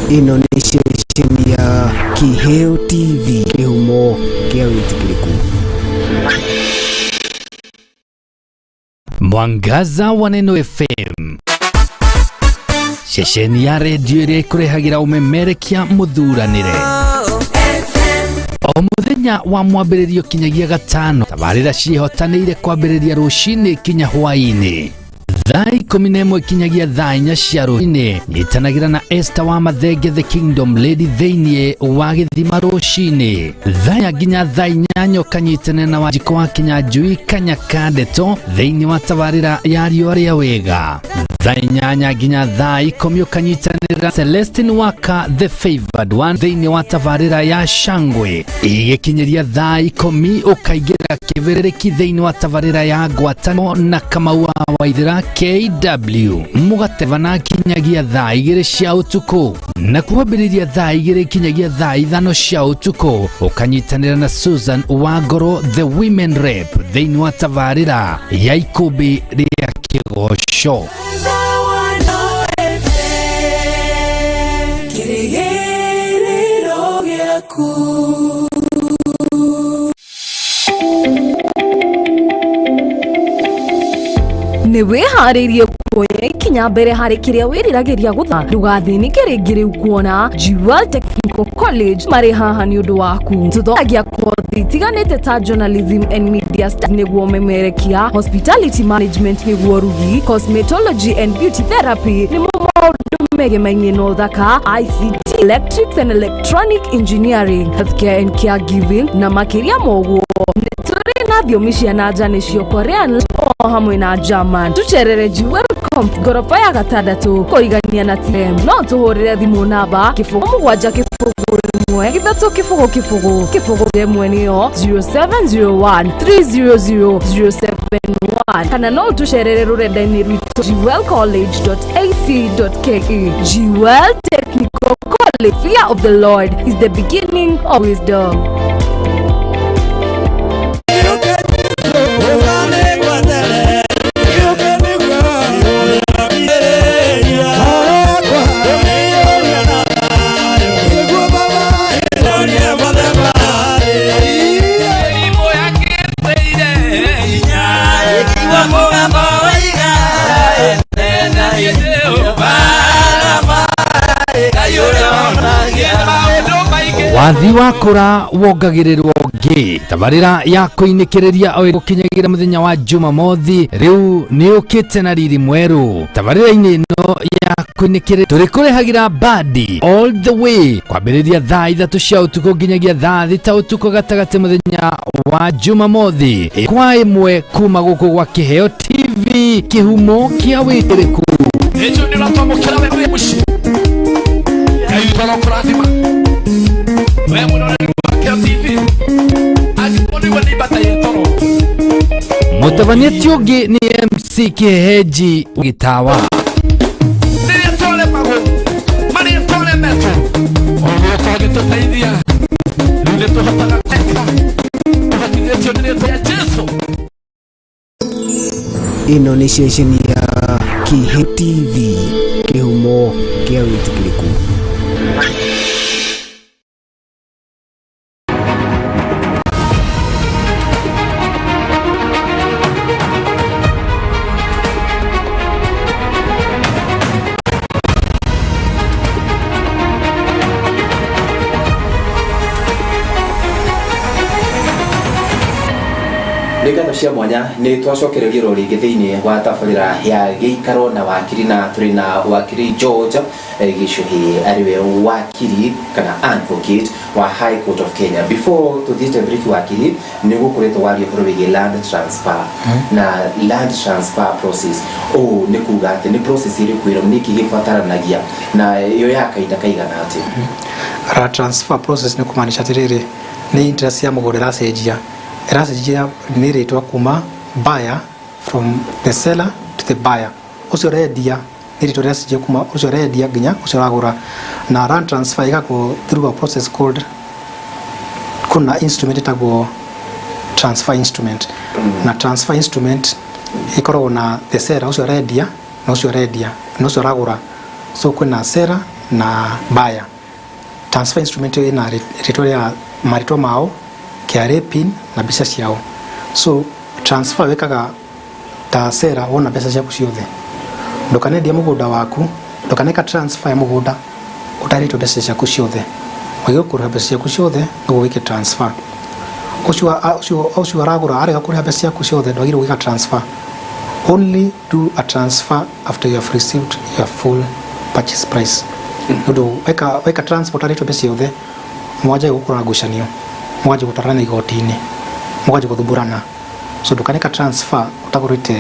Ino ni station ya Kiheo TV kihumo kia witikiriku. Mwangaza wa Neno FM, shesheni ya redio iria ikurehagira umemerekia muthuranire o muthenya wa mwambĩrĩrio kinyagia gatano. Tabarĩra ciĩhotanĩire kwambĩrĩria rũcinĩ kinya hwaĩ-inĩ thaa 11 kinyagia thaa 4 cia rũcinĩ. Nyitanagĩra na Esther wa Mathenge the Kingdom Lady thĩinĩ wa Gĩthima rũcinĩ thaa nginya thaa 8 ũkanyitanĩra na Wanjikũ wa Kinyanjui Kanyaka Ndeto thĩinĩ wa tabarĩra ya Riũa rĩa Wega. Thaa 8 nginya thaa 10 ũkanyitanĩra Celestine Waka the Favored One thĩinĩ wa tabarĩra ya Shangwe. Igĩkinyĩria thaa 10 ũkaingĩra kĩberereki thĩinĩ wa tabarĩra ya Ngwatanĩro na Kamau wa Waithĩra KW. Mũgatevana kinyagia thaa 2 cia ũtukũ na kuambĩrĩria thaa 2 kinyagia thaa 5 cia ũtukũ ũkanyitanĩra na Susan Wangoro the Women Rep thĩinĩ wa tabarĩra ya Ikũmbĩ rĩa Kĩgoco. Ni wiharirie kuoya ikinya mbere hari kiria wiriragiria gutha ndugathinike ringi riu kuona Jewel Technical College mari haha ni undu waku. Tuthomagia kothi itiganite ta journalism and media studies niguo memerekia, hospitality management niguo rugi, cosmetology and beauty therapy ni maundu megemainie na uthaka, ICT, electrics and electronic engineering, healthcare and caregiving na makiria moguo. Na thiomi cia nanja nicio Korean o hamwe na German. Tucerere Jewel gorofa ya gatandatu kurigania na TM. No tuhurire thimu namba 0701 rimwe niyo 0701300071 kana no tucerere rurenda-ini rwitu jewelcollege.ac.ke. Jewel Technical College, fear of the Lord is the beginning of wisdom. wathi wakura wongagĩrĩrwo ngĩ. Tabarĩra ya kũinĩkĩrĩria o gũkinyagira mũthenya wa Jumamothi rĩu nĩ ũkĩte na riri mwerũ. Tabarĩra-inĩ ĩno ya kũinĩkĩrĩria tũrĩkũrehagira bandi all the way kwambĩrĩria thaa 3 cia ũtukũ nginyagia thaa 6 ũtukũ gatagatĩ mũthenya wa Jumamothi kwa ĩmwe kuma gũkũ gwa Kiheo TV kĩhumo kĩa wĩtĩrĩku. Ejo ni natwamũkĩra wewe mushi kaitwa kurathima wewe mwanani wa Kiheo TV agikoni wali batayetoro. Tabania Tioge ni MC Kiheji Gitawa. Ni tole mago. Mani tole meto. Oyo kwa gito taidia. Nile to hataka teka. Tuhakilia tio nile to ya Jesu. Ino ni ceceni ya Kiheo TV, kihumo kia witikiriku. Nĩngatho cia mwanya nĩ twacokereria rori gĩthĩinĩ wa tabarĩra ya gĩikaro na wakiri, na tũrĩ na wakiri George Gĩchũhĩ ariwe wakiri kana advocate wa High Court of Kenya. Before tuthiĩte break wakiri nĩ gũkoretwo wario ũhoro wĩgiĩ land transfer na land transfer process. Nĩ kuga atĩ nĩ process ĩrĩkũ ĩrĩa nĩkĩ gĩbataranagia na yo ya kahinda kaigana atĩa? Land transfer process nĩ kumaanisha atĩrĩrĩ, nĩ interest ya mũgũnda ĩracenjia. Iracenjia nĩ rĩtwa kuma buyer from the seller to the buyer. Ucio rendia nĩ rĩtwa rĩracenjia kuma ucio rendia nginya ucio ragũra. Na land transfer ĩgakwo through a process called, kuna instrument ĩtagwo transfer instrument. Na transfer instrument ĩkoragwo na the seller ucio rendia na ucio rendia na ucio ragũra. So kuna seller na buyer. Transfer instrument ĩna rĩtwa rĩa marĩtwa mao, KRA pin na mbeca ciao. So transfer wekaga ta sera wona mbeca ciaku ciothe. Ndukanendia mũgũnda waku, ndukaneka transfer ya mũgũnda utarĩtwo mbeca ciaku ciothe. Wagĩrĩirwo kũrĩha mbeca ciaku ciothe nĩguo wĩke transfer. Ũcio aragũra arega kũrĩha mbeca ciaku ciothe ndwagĩrĩirwo gwĩka transfer. Only do a transfer after you have received your full purchase price. Ndio weka transfer utarĩtwo mbeca ciothe, mwaje gũkũra ngucanio, mwaje gũtarana igoti-inĩ, mwaje gũthumburana. So ndukaneka transfer utagũrĩte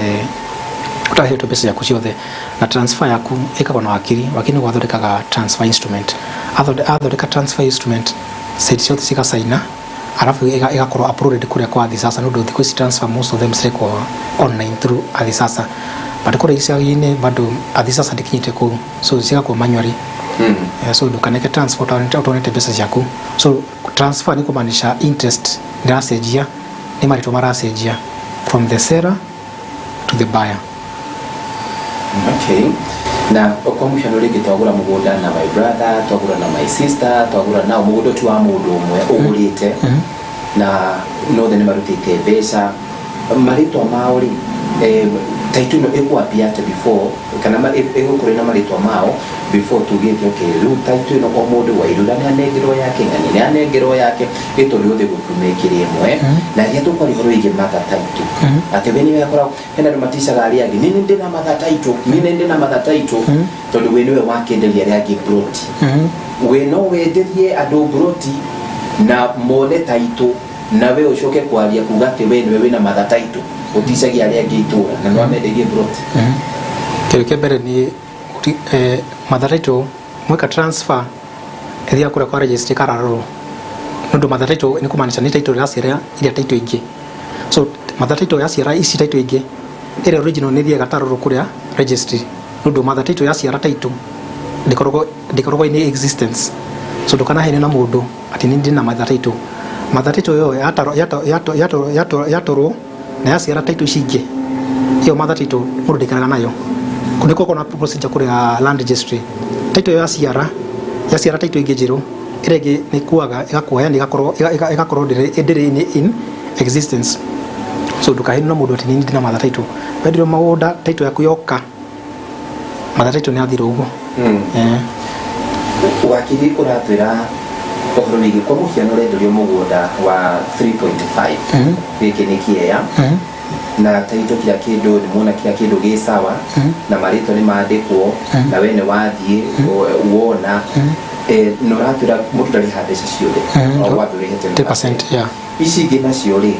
utarĩtwo mbeca ciaku ciothe. Na transfer yaku ĩkagwo na wakiri nĩguo athondekaga transfer instrument. Athondeka transfer instrument, side ciothe cigacaina, alafu ĩgakorwo uploaded kũrĩa kwa Athisasa. Nĩũndũ thikũ ici transfer most of them cirekwo online through Athisasa, but kũrĩa icagi-inĩ bado Athisasa ndĩkinyĩte kũu, so cigakorwo manually. So ndukaneke transfer utonete mbeca ciaku. So transfer ni kumaanisha interest ndiracenjia, ni marĩtwa maracenjia from the seller to the buyer. Okay. Na kwa mfano rĩngĩ twagũra mũgũnda na my brother, twagũra na my sister, twagũra na mũgũnda tu wa mũndũ ũmwe ũgũrĩte na nothe nĩ marutĩte mbeca, marĩtwa mao rĩ title no ĩkwambia atĩ before kana ĩgũkũrĩ na marĩtwa mao before tugĩte okay rĩu title no o mũndũ wa Irura nĩ anengerwo yake, Ng'ang'i nĩ anengerwo yake, gĩtũ gĩothe gũkumĩkĩrĩ ĩmwe. Na rĩrĩa tũkwarĩ horo ĩgĩ mother title atĩ we nĩwe akoragwo hena andũ maticaga arĩa angĩ nĩ ndĩ na mother title, nĩ ndĩ na mother title tondũ we nĩwe wakĩenderia arĩa angĩ broti. We no wenderie andũ broti na mone title na we ũcoke kwaria kuga atĩ we nĩwe wĩna mother title uticagia arĩa angĩ itũra na no amenderie broti. Kĩrĩa kĩa mbere nĩ mother title mweka transfer ĩrĩa kũrĩa kwa registry kararũ. Nĩũndũ mother title nĩ kumaanisha nĩ title ĩraciara ĩrĩa title ingĩ. So mother title yaciara ici title ingĩ ĩrĩa original nĩ thiaga tarũrũ kũrĩa registry. Nĩũndũ mother title yaciara title ndĩkoragwo in existence. So ndũkanahene na mũndũ atĩ nĩ ndĩ na mother title. Mother title yo yatorwo na yaciara title ici ingĩ, iyo mother title mũndũ ndĩkaraga nayo. Kuniko kuna procedure kũrĩa land registry. Title yaciara title ingĩ njerũ ĩrĩa ĩngĩ nĩ kuaga ĩgakuoya na ĩgakorwo ndĩrĩ in existence. So ndũkahene na mũndũ atĩ nĩ ndĩ na mother title. Wenderio mũgũnda title yaku yoka, mother title nĩ yathira ũguo. Wakiri ũratwĩra ũhoro wĩgiĩ kwa mũhiano ũrenderio mũgũnda wa 3.5 gĩkĩ nĩ kĩeya na title kila kĩndũ nĩ muona kila kĩndũ gĩ sawa na marĩtwa nĩ mandĩkwo na we nĩ wathiĩ wona no ratwĩra mũndũ ndarĩha mbeca ciothe o wambe ũrĩhĩte 10%. Ici ingĩ nacio rĩ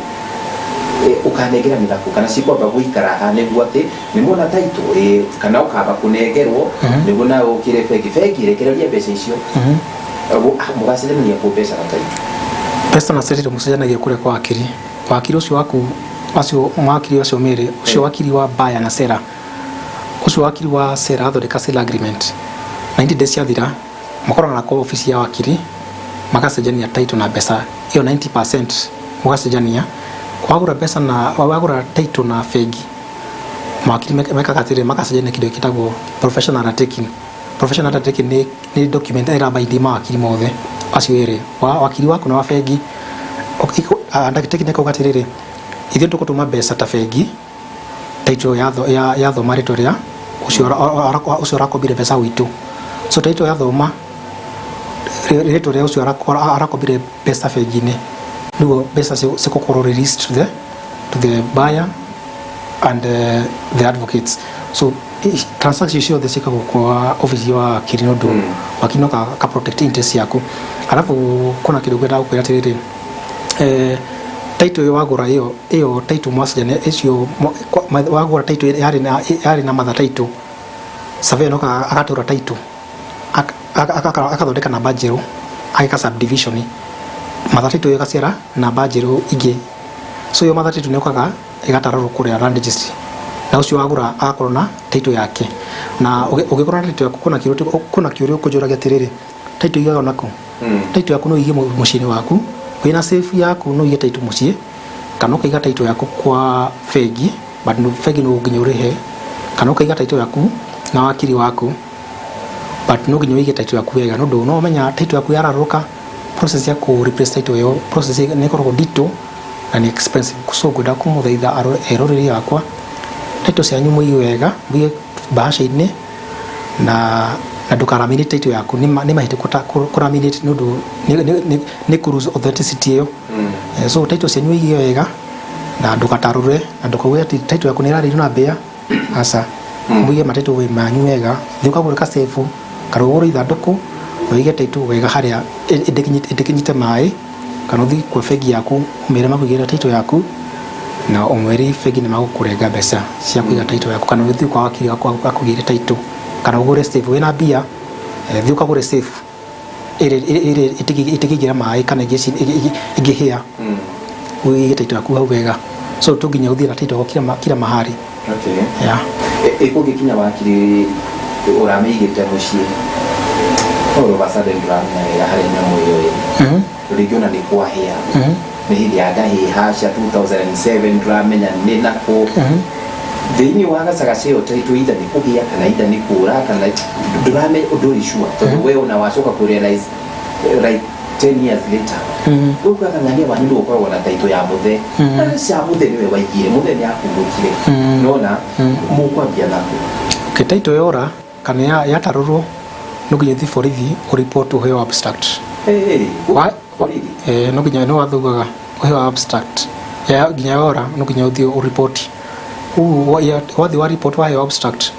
ukanengera mĩthako kana cikwamba gũikara ha nĩguo atĩ nĩ muona title kana ũkamba kũnengerwo nĩguo nawe ũkĩre bengi rekereria mbeca icio mũgacenjania kũ mbeca na title. Pesa na title mũcenjanagia kũrĩa kwa wakiri. Wakiri ũcio waku acio mwakiri acio mere ucio wakiri wa baya na sera ucio wakiri wa sera athondeka sale agreement 90 days yathira makorana na ofisi ya wakiri makasejania title na pesa hiyo 90% makasejania wagura pesa na wagura title na fegi makiri mekakatire makasejania kidogo kitagwo professional undertaking ni document ira baidi makiri mothe acio ere wakiri waku na wafegi undertaking ne kogatirire ithio tukutuma pesa ta fegi title ya thoma ritoria ucio rakobire pesa witu so title ya thoma ritoria ucio arakobire pesa fegi-ini nugo pesa sikokorwo released to the buyer and the advocates so transactions ciothe cikagwo kwa ofisi wa Kirinodo wakino ka protect interest yaku alafu kuna kidogo kwenda kukwira tiriri title wagura hiyo title mwasajane icio wagura title yari na mother title save no akatura title akathondeka na bajero agika subdivision mother title yakasiara na bajero ige so yo mother title nyokaga igatararo kuria land registry na ucio wagura akorona title yake na ugikorana title yaku kuna kiurio kujuragia tiriri title yayo nako title yaku no ige mucini waku wina safe yaku no ige title mucie kana ukaiga title yaku kwa fegi but no fegi no nginya urihe kana ukaiga title yaku na wakiri waku but no nginya ige title yaku wega no menya title yaku yararuka process ya ku replace title yo process ne korwo dito na ni expensive kusogunda kumuthaitha eroreri yakwa title cia nyumu wega bie bahasha-ini na ndukaraminate title yaku ni mahite kuraminate nundu ni cruise authenticity yo so title cia nyumu wega na ndukatarure na ndukauga title yaku ni rari na bea asa bie matitle we manyu wega thuka gurika safe karuguru ithanduku wige title wega haria indikinyite mai kana uthi kwa fegi yaku umire makugira title yaku na umweri fegi ni magukurenga mbeca cia kuiga title yaku kana uthi kwa wakiri waku akugira title kana ugure safe wina bia thi ukagure safe ire itikigira mai kana igihia wige title yaku hau wega so tunginya uthi na title kila mahari okay yeah ikugikinya wakiri urameigite mucie oro basade ndramya ya hari nyamu yoye rigiona ni kwa hia ni hili agahi hasha 2007 ndramenya nina ko thini waga sagaceo title ida ni kugia kana ida ni kura kana ndrame udori sure wewe unawashoka ku realize right 10 years later ukakangania wandu uko wana title ya muthe cia muthe niwe waigire muthe ni akungukire nona mukwa bia nako okay title yora kana ya taruru nuginya thi borithi report uheyo abstract nuginya no wathugaga uheyo abstract ya ginya ora nuginya uthi report wathi wa report wa abstract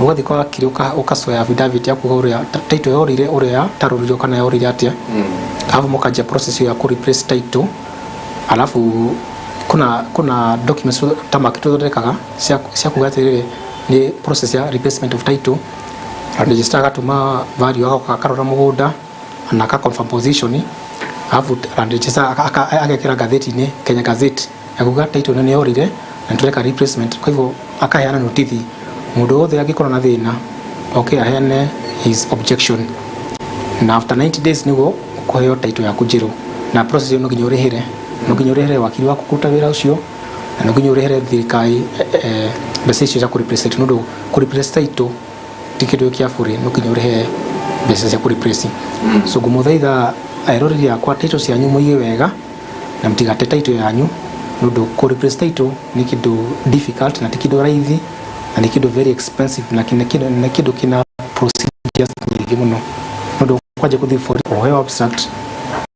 wathi kwa kiri ukasoya affidavit ya kuhuria title yorire uria taruririo kana yorire atia alafu mukaja process ya ku replace title alafu kuna documents tamakitotekaga cia kugatirire ni process ya replacement of title register gatuma value yako kakarora mugunda na ka confirm position alafu register agekira gazeti-ini Kenya Gazette akuga title ni yorire na tureka replacement kwa hivyo akaheana notice mundu wothe angikora na thina okay aheane his objection na after 90 days nigo kuheo title yaku njiru na process no nginya urihire wakiri waku kuruta wira ucio na no nginya urihire thirikari mbeca icio cia ku replace nundu ku replace title tikido kia furi no nginya urihe mbeca cia ku replace so gumuthaitha aeroreri yakwa title cia nyumu iye wega na mtigate title yanyu nundu ku replace title ni kido difficult na tikido raithi na ni kido very expensive na kido kina procedures nyingi muno nundu kwaje kuthi for oheyo abstract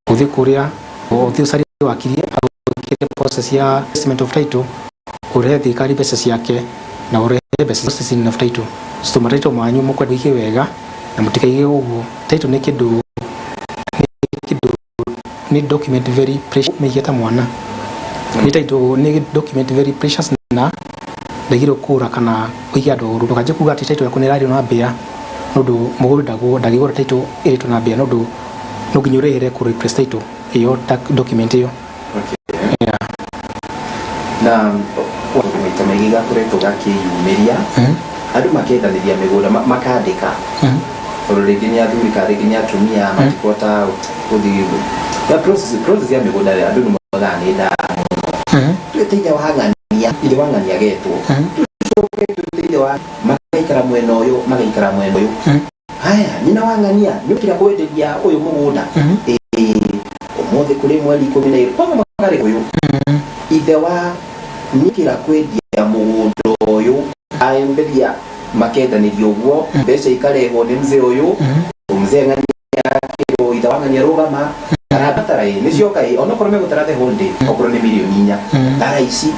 kuthi kuria uthi usari wakiri au process ya assessment of title urihe thirikari mbeca ciake na urihe mbeca processing of title so matitle manyu mukwendike wega na mutikaige uguo title ni kidu ni document very precious meigeta mwana ni title ni document very precious na ndagiro kura kana uiga ndoru ndukaje kuga title yaku ni rari na bia nundu muguru ndagigora title iri tuna bia nundu no nginya urihire ku replace title iyo document iyo okay yeah na maita koretwo gakiyumiria andu makendanĩria mĩgũnda makandĩka rĩngĩ nĩ athuri kana rĩngĩ nĩ atumia matikota gũthiĩ ya process ya mĩgũnda ya andu nĩ moigaga nĩ ndamu twĩteithia wang'ania ithe wang'ania getwo twĩteithia wa magaikara mwena ũyũ haya nyina wang'ania nĩũkĩra kwenderia ũyũ mũgũnda ũmũthĩ kũrĩ mweri 12 kwanza makarĩ ũyũ ithe wa nĩũkĩra kwendia mũgũnda ũyũ aemberia makendanĩrio ũguo mbeca ikarehwo nĩ mzee ũyũ mzee ng'ania kĩrwo ithe wang'ania rũgama tarabatara nĩcioka onokorwo megũtara the whole day okorwo nĩ mirioni 4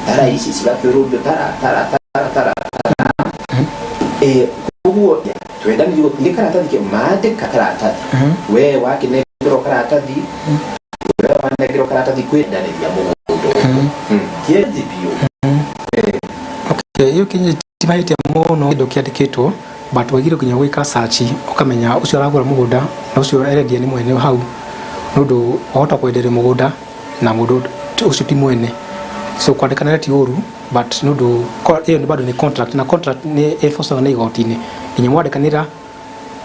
tara ici cigakĩrũndwo tara ũguo twendanĩrio nĩ karatathi mandĩka karatathi we wakinengerwo karatathi we wanengerwo karatathi kwendanĩria mũgũnda kĩenji biũ hiyo kinyi timahĩtia mũno kĩndũ kĩandĩkĩtwo but wagire nginya gwĩka search ukamenya ucio aragũra mũgũnda na ucio erendia nĩ mwene hau nũndũ wahota kwenderia mũgũnda na mũndũ ucio ti mwene so kwandĩkanĩra ti ũru but nũndũ hiyo bado ni contract na contract ni enforced na igoti-inĩ inye mwandĩkanĩra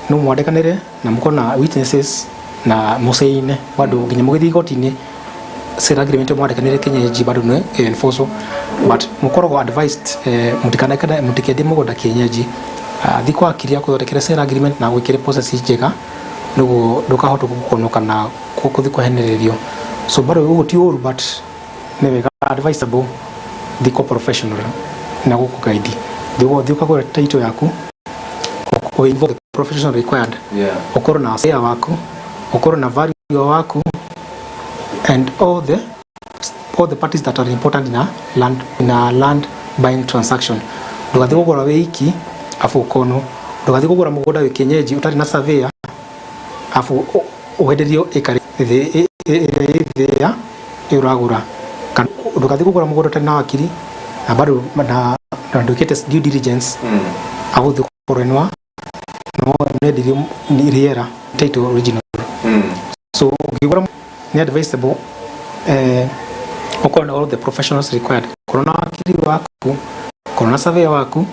no mwandĩkanĩre na mkona witnesses na museine bado nginya mũgĩthiĩ igoti-inĩ sale agreement mwandĩkanĩre kienyeji bado ni enforced but mukoragwo advised mutikendie mũgũnda kienyeji thikwa akiria kuthondekera sale agreement na gwĩkĩra process njega nĩguo ndũkahota gũkonoka na gũthi kũhenererio so bado ũguo ti ũru but nĩ wega advisable thiko professional na gũkũguide thikwa kũgũra title yaku o involve professional required ukorwo na sale waku ukorwo na value waku and all the parties that are important in a land buying transaction ndugathi kũgũra wiki afu ukono ndugathi kũgũra mũgũnda wĩ kienyeji utari na surveyor afu uhenderio ikari ya uragura kan ndugathi kũgũra mũgũnda utari na wakiri na bado na ndukite due diligence afu thukorenwa no ni riera title original so ukigũra ni advisable ukorwo na all the professionals required korona wakiri waku korona surveyor waku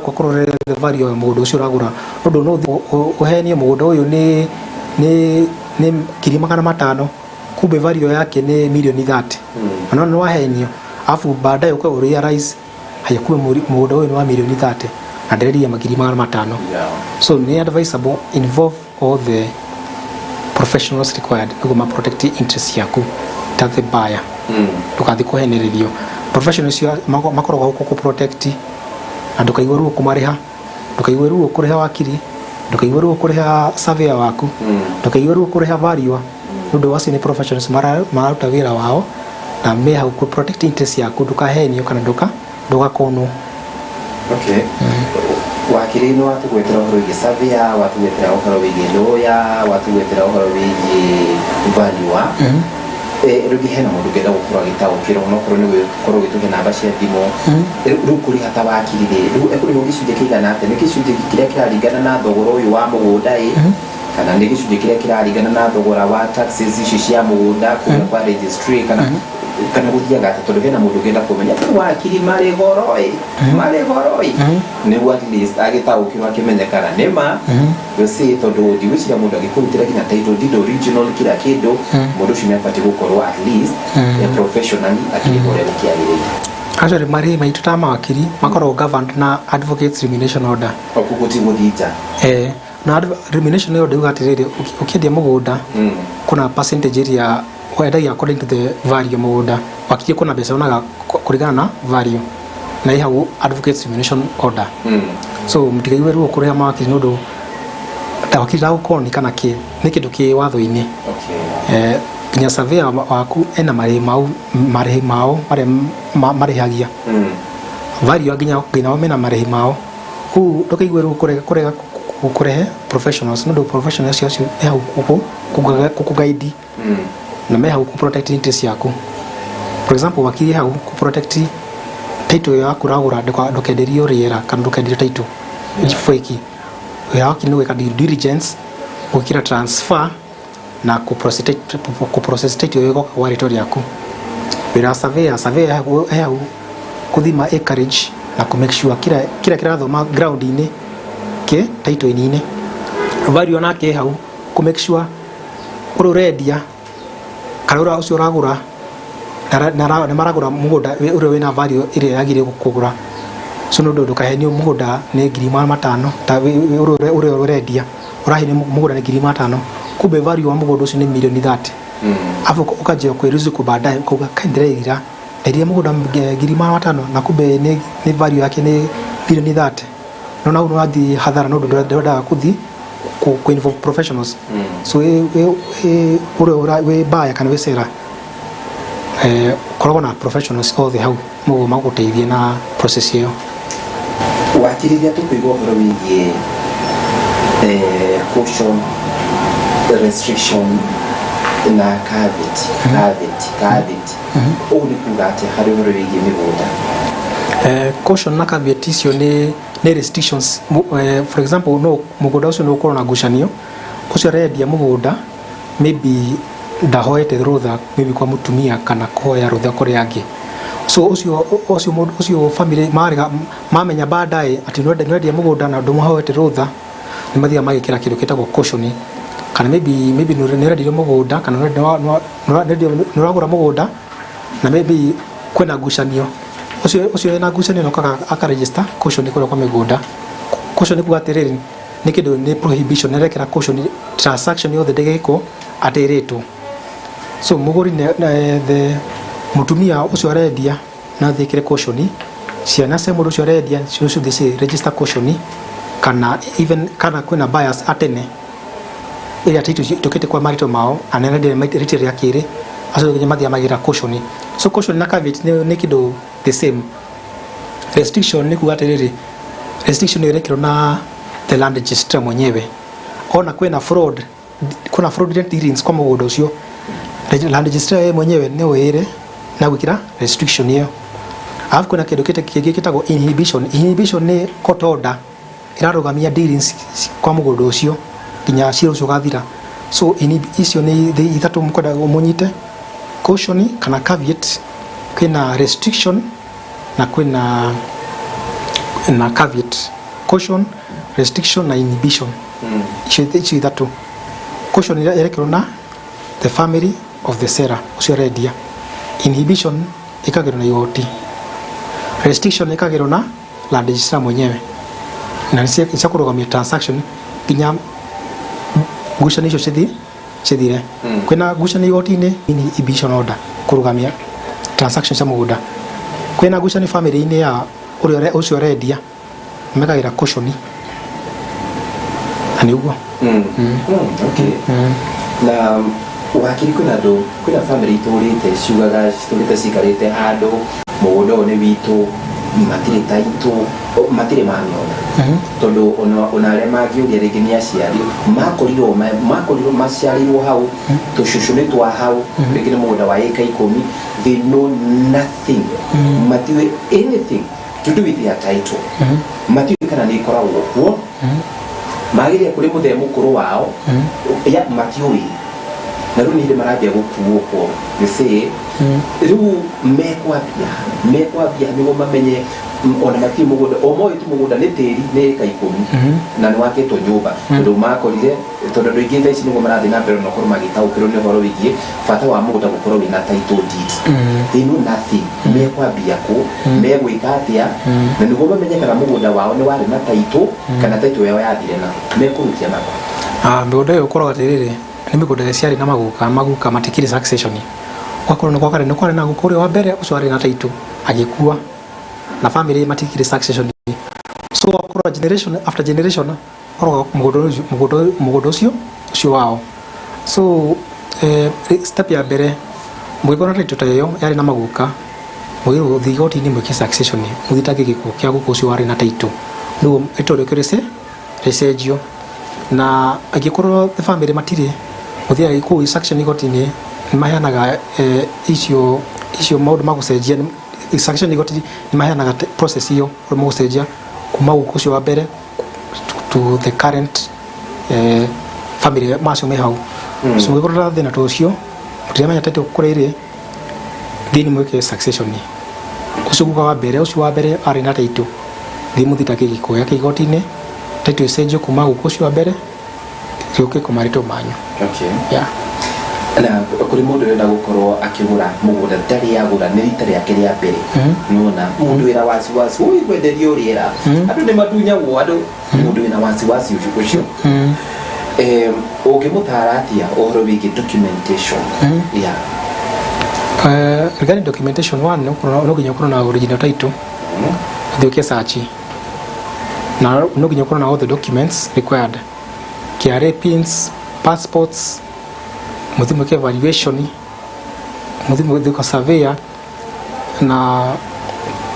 kukororera the value ya mũgũnda ũcio ũragũra nũndũ no ũhenio mũgũnda ũyũ ni 500,000 kumbe value yake ni milioni 30 na no wahenio afu baadaye uko realize hayakuwa mũgũnda ũyũ ni wa milioni 30 na ndereria 500,000 so ni advisable involve all the professionals required nĩguo protect interest yaku ta the buyer ndukathi kũhenererio professionals makoragwo huko ku protect na ndukaigua ruo kumariha ndukaigua ruo kuriha wakiri ndukaigua ruo kuriha surveyor waku ndukaigua ruo kuriha value nũndũ wacio ni professionals mararuta wĩra wao na me how ku protect interest yaku ndukahenio kana ndugakonwo okay wakiri no watugwetera ũhoro wĩgiĩ surveyor watugwetera ũhoro wĩgiĩ lawyer watugwetera ũhoro wĩgiĩ value rĩngĩ hena mũndũ ngenda gũkorwo agĩtaũkĩrwo onokorwo nĩ gũkorwo gĩtũhe namba cia thimũ rĩu kũrĩha ta wakiri rĩu ekũrĩhwo gĩcunjĩ kĩigana atĩa nĩ gĩcunjĩ kĩrĩa kĩraringana na thogora ũyũ wa mũgũnda kana nĩ gĩcunjĩ kĩrĩa kĩraringana na thogora wa taxes ici cia mũgũnda kuma kwa registry kana gũthiaga tondũ hena mũndũ ngenda kũmenya wakiri marĩ goro nĩguo at least agĩtaũkĩrwo akĩmenyekana nĩma gũci tondũ ndigwĩciria mũndũ agĩkũrutĩra nginya title deed original kila kĩndũ mũndũ ũcio nĩabatiĩ gũkorwo at least professionally akĩrĩha ũrĩa gũkĩagĩrĩire actually marĩ maitũ ta mawakiri makoragwo governed na advocates remuneration order okuguti gũthita na remuneration order ugatirĩrĩ ũkĩendia mũgũnda kuna percentage area wendagia according to the value mũgũnda wakiri kuna mbeca onaga kũringana na value na ihau advocates remuneration order so mtikaiwe ruo kũrĩha mawakiri nũndũ ta wakiri gũkorwo kana nĩ kĩndũ kĩ watho-inĩ nginya surveyor waku ena marĩhi mao marĩa marĩhagia value nginya mena marĩhi mao kũu ndũkaigwe ruo kũrehe professionals nũndũ professionals acio ehau kũguide na me how ku protect interest yaku for example wakiri how ku protect title yaku ragura ndukenderio riera kana ndukenderio title fake yaki no ka due diligence ukira transfer na ku process title yako kwa territory yaku bila surveyor how kuthima acreage na ku make sure kila kirathoma ground ini ke title ini value nake hau ku make sure urendia karura ucio uragura na maragura mugunda uri wina value ire yagire kugura so no ndu kaheni mugunda ni 5,000 ta uri urendia urahini mugunda ni 5,000 kumbe value wa mugunda ucio ni milioni 30 afu ukaje kweruzi kubadaye kuga kaendelea ndio mugunda 5,000 na kumbe ni value yake ni milioni 30 nona unathi hadhara no ndu kuthi ku involve professionals so we baya kana wesera koragwo na professionals all the how mugo maguteithie na process iyo wakiriria tukuigwa horo wigie caution restriction na caveat uli kugate hari horo wigie migunda caution na caveat icio ni restrictions for example no mugunda ucio no ukorwo na ngucanio ucio rendia mugunda maybe ndahoete rutha maybe kwa mutumia kana koya rutha kuri angi so ucio family marega mamenya baadaye ati nwendia mugunda na ndumuhoete rutha ni mathia magikira kindu kitagwo caution kana maybe nwendia mugunda kana nuragura mugunda na maybe kwena ngucanio ucio ena ngucanio nokaga akaregister caution kuri kwa migunda caution kugatiriri ni kindu ni prohibition nerekera caution transaction yothe ndegeko atirito so muguri the mutumia ucio arendia na thikire caution ciana cia mundu ucio arendia cio these register caution kana even kana kwina bias atene ila titu tokete kwa marito mao anendia rite ya kire aso nyamathia magira caution so caution na caveat ni kido the same restriction ni kugatiriri restriction irekero na the land register mwenyewe ona kwina fraud kuna fraudulent dealings kwa mugunda ucio land register mwenyewe ni wire na gwikira restriction hiyo alafu kuna kitu kitagwo inhibition ni court order irarugamia dealings kwa mugunda ucio kinya ciro ucio gathira so icio ni ithatu mkoda umunyite caution kana caveat kwina restriction na kwina na caveat caution restriction na inhibition icio ithatu caution irekero na the family of the seller ucio rendia inhibition ikagero na yoti restriction ikagero na land register mwenyewe na cia kurugamia transaction kinya ngucanio icio cithire kwina ngucanio yoti-ini inhibition order kurugamia transaction cia mugunda kwina ngucanio family-ini ya ucio rendia mekagira caution ani ugo okay na wakiri kuna family iturite ciugaga cikarite handu mugunda one witu matire taito matire mamiona tondu ona aria mangiuria ringi ni aciari makorirwo maciarirwo hau tucucu ni twa hau ringi ni mugunda wa eka 10 they know nothing matiwe anything to do with their title matiwe kana ni koragwo kuo magire kuri muthe mukuru wao ya matiwe na runi ile marabia gukuo kwa gise riu mekwabia nigo mamenye ona mati mugunda omoyo tu mugunda ni tiri ni ka 10 na ni wake to nyumba ndo makorire tondu ndo igitha ici nigo marathi na mbere no korwo magitaukirwo ni horo wigie fata wa mugunda gukorwo wina title deed they know nothing mekwabia ku megwika atia na nigo mamenye kana mugunda wao ni wari na title kana title yao yathire na mekurutia nako migunda yo korwo gatiriri ni migunda ciari na maguka matikiri succession wakorwo no kwakare no kware na gukuri wa mbere ucio ari na title agikua na family matikiri succession so wakorwo generation after generation oro mugunda ucio wao so step ya mbere mwikora title tayo yari na maguka mwiro thigoti ni mwiki succession muthitake gikuo kia guku ucio ari na title nduo itoro kirese resegio na agikorwo the family matire muthia ku section igoti-ini mahanaga icio maundu magucenjia section igoti ni mahanaga process iyo mugucenjia kuma guku ucio wa mbere to the current family macio me hau so mugikorwo thina tucio mutiramenya tete kurire thini mwike succession ucio wa mbere ari na title thimuthita gikuya kigotine title icenjio kuma guku ucio wa mbere rioke kumarito manyu. Okay. Yeah. Na kuri mundu wenda gukorwo akigura mugunda ndari yagura ni rita riake ria mbere nona mundu wira wasiwasi uyu kwenderio riera andu ni matunya wo andu mundu wina wasiwasi ucio ungimutara atia uhoro wigi documentation. Yeah. Regarding documentation, one no ginya kuna na original title thioke search na no ginya kuna na all the documents required, KRA pins, passports, muthimo ke evaluation, muthimo ke surveyor, na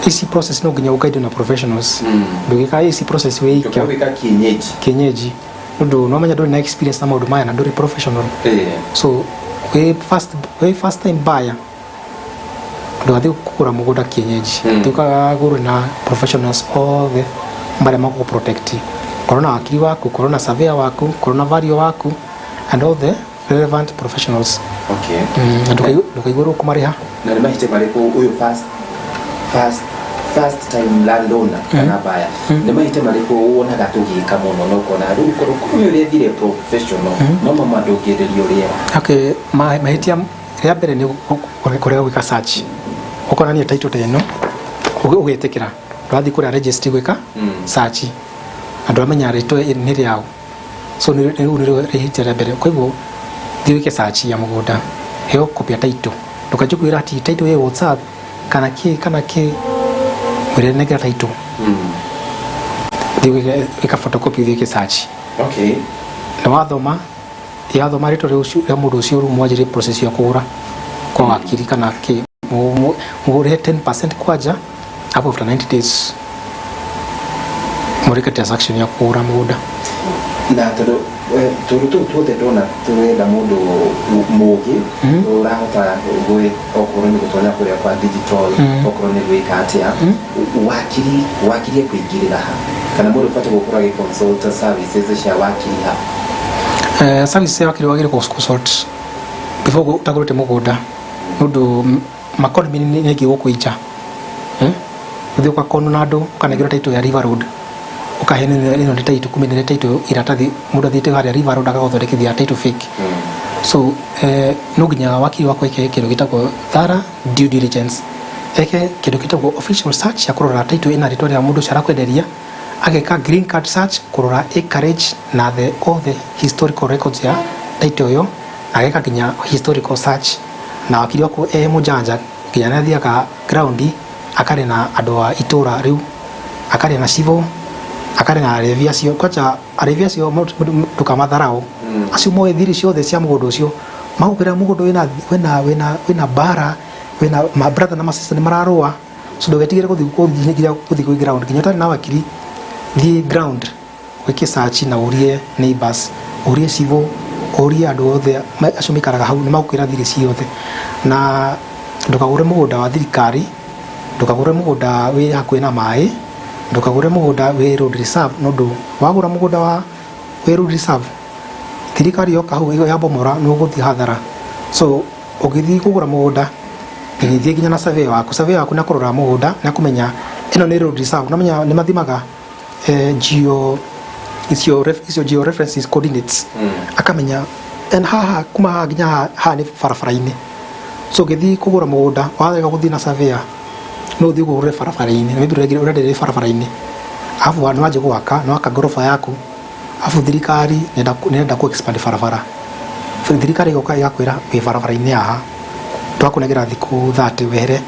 easy process no ginya ukaide na professionals ndugika easy process we ikaweka kienyeji ndo no manya do na experience na maundu maya na do professional. So we first time buyer ndo athi kugura mugunda kienyeji tukagura na professionals all the mbale mako protect corona wakili waku, corona surveyor waku, corona value waku and all the relevant professionals. Okay. Ndukaiguru kumariha na mahite mariko uyu first time landowner kana baya ni mahite mariko wona gatugika muno no kona ru ko kumyo rethire professional no mama ndogererio ria. Okay, mahitia ya mbere ni kurea wika search ukona ni title teno ugetekera rathi kuria registry gwika search andu amenya rito ni riao, so ni rehite ya mbere kwa hivyo thiwike search ya mugunda heo copy ya title ndukajukwira ati title ye WhatsApp kana ki mwire nega title thiwike photocopy thiwike search. Okay. Na wathoma yathoma rito riu ya mundu ucio ru mwajire process ya kugura kwa wakili kana ki mugure 10% kwaja hapo after 90 days murika transaction ya kugura mugunda. Na tuothe ndona turenda mundu mugi urahota gwe okorwo ni gutonya kuria kwa digital okorwo ni gwika atia wakiri kuingirira ha kana mundu fata gukora gi consult services cia wakiri ha. Service ya wakiri wagire consult before utagurite mugunda nundu makonomi ni gigukuija uthi kwa kono nado ukanagira title ya River Road ukahene ni title kumenere title iratathi mundu athite haria River Road agagothondekithia title fake. So no ginya wakiri wako eke kindu gitagwo thorough due diligence, eke kindu gitagwo official search ya kurora title ina rito ya mundu cara kwenderia, ageka green card search kurora acreage na all the historical records ya title yo, ageka ginya historical search na wakiri wako mujanja ginya nathia ka ground akare na andu a itura riu akare na civil akare na arevia kwacha arevia cio tukamatharao acio moe thiri ciothe cia mugundu ucio magukira mugundu wina bara wina my brother na my sister ni mararua, so ndogetigire kuthi ground ginya tari na wakiri the ground wiki search na urie neighbors urie civil urie andu othe acio mikaraga hau ni magukira thiri ciothe na ndukagure mugunda wa thirikari, ndukagure mugunda wi hakuhi na mai, ndukagure mugunda wi road reserve nondu wagura mugunda wa wi road reserve thirikari yoka hau ya bomora no guthi hathara. So ugithi kugura mugunda ngithie ginya na survey waku na kurora mugunda na kumenya ino ni road reserve na menya ni mathimaga geo geo references coordinates akamenya en haha kuma ginya ha ni farafaraini. So githi kugura mugunda wathega guthi na surveyor no thi kugura farafaraini na mithire urendere farafaraini afu wanu waje gwaka no akagorofa yaku afu thirikari nenda ku expand farafara thirikari yoka yakwira wi farafaraini aha twakunegera thiku 30 wehere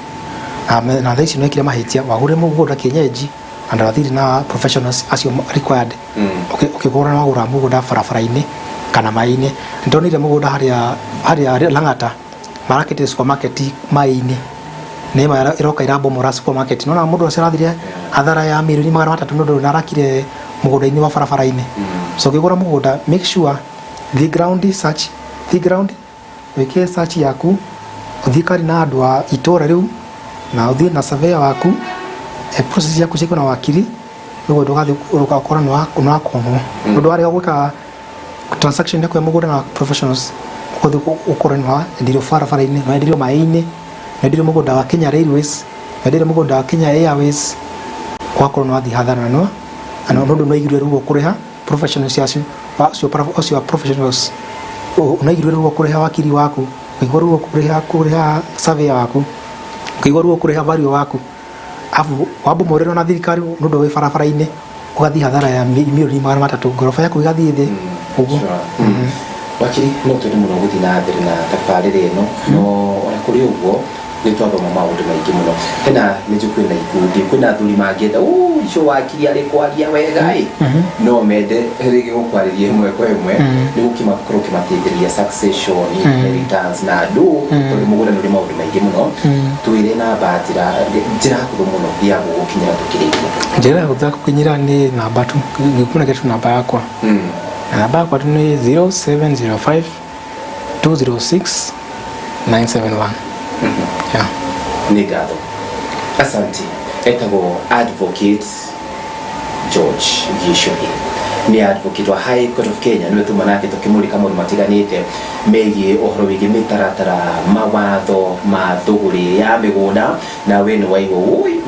na thaici no ikire mahitia wagure mugunda kienyeji and athiri na professionals acio required ukigura na wagura mugunda farafaraini kana maini ndonire mugunda haria Lang'ata market supermarket maini nema iroka irabo mora supermarket nona mundu acirathire athara ya milioni 300 nundu narakire mugunda-ini wa farafara-ini. So ukigura mugunda make sure the ground search the ground weke search yaku uthikari na andu a itora riu na uthi na surveyor waku process yaku ciko na wakiri nugo ndugathi ukakora no akono ndu ari gwika transaction yako ya mugunda na professionals kuthi ukora no ndirio farafara-ini no ndirio maini na ndirio mugunda wa Kenya Railways ndire mugunda wa Kenya Airways wakorwo no athi hathara no ana ndu no igirwe rugo kuriha professionals acio professionals unaigirwe rugo kuriha wakiri waku uigirwe rugo kuriha surveyor waku uigirwe rugo kuriha value waku afu wambo morero na thirikari ndu we barabara-ini ugathi hathara ya milioni 300 gorofa yaku igathi thi uguo wakiri no twende muno guthi na mbere na tabarĩra ĩno no ona kũrĩ ũguo nĩ twathoma maũndũ maingĩ mũno hena nĩ njũ kwĩna ikundi kwĩna athuri mangĩenda icio wakiri arĩ kwaria wega no mende rĩngĩ gũkwarĩria ĩmwe kwa ĩmwe nĩ gũkorwo kĩmateithĩrĩria succession inheritance na andũ tondũ mũgũnda nĩ ũrĩ maũndũ maingĩ mũno twĩre namba njĩra hũthũ mũno ya gũgũkinyĩra tũkĩrĩkia njĩra hũthũ gũkinyĩra nĩ namba tu gĩkuna gĩtu namba yakwa namba yakwa ni 0705 206 971 yeah. Nigado asante etagwo advocate George Gishori ni advocate wa High Court of Kenya niwe tumanake tukimulika maũndũ matiganĩte megiĩ ũhoro wĩgiĩ mĩtaratara mawatho ma thũgũrĩ ya mĩgũnda na we nĩ waigua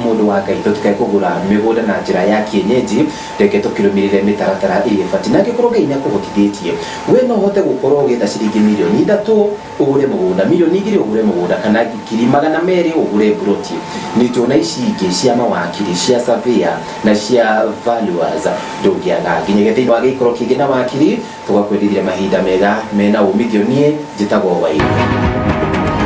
mũndũ wa Ngai tũtikae kũgũra mĩgũnda na njĩra ya kienyeji reke tũkĩrũmĩrĩre mĩtaratara ĩrĩa ĩbatiĩ na angĩkorwo Ngai nĩakũhotithĩtie we no ũhote gũkorwo ũgĩetha ciringi milioni 3 ũgũre mũgũnda milioni 2 ũgũre mũgũnda kana ngiri 200 ũgũre ploti nĩ tuona ici ingĩ cia mawakiri cia surveyor na cia valuers ndũngĩaga nginya thĩinĩ wa gĩikaro kĩngĩ na wakiri tũgakwendithia mahinda mega mena umithio niĩ njĩtagwo Waigũ.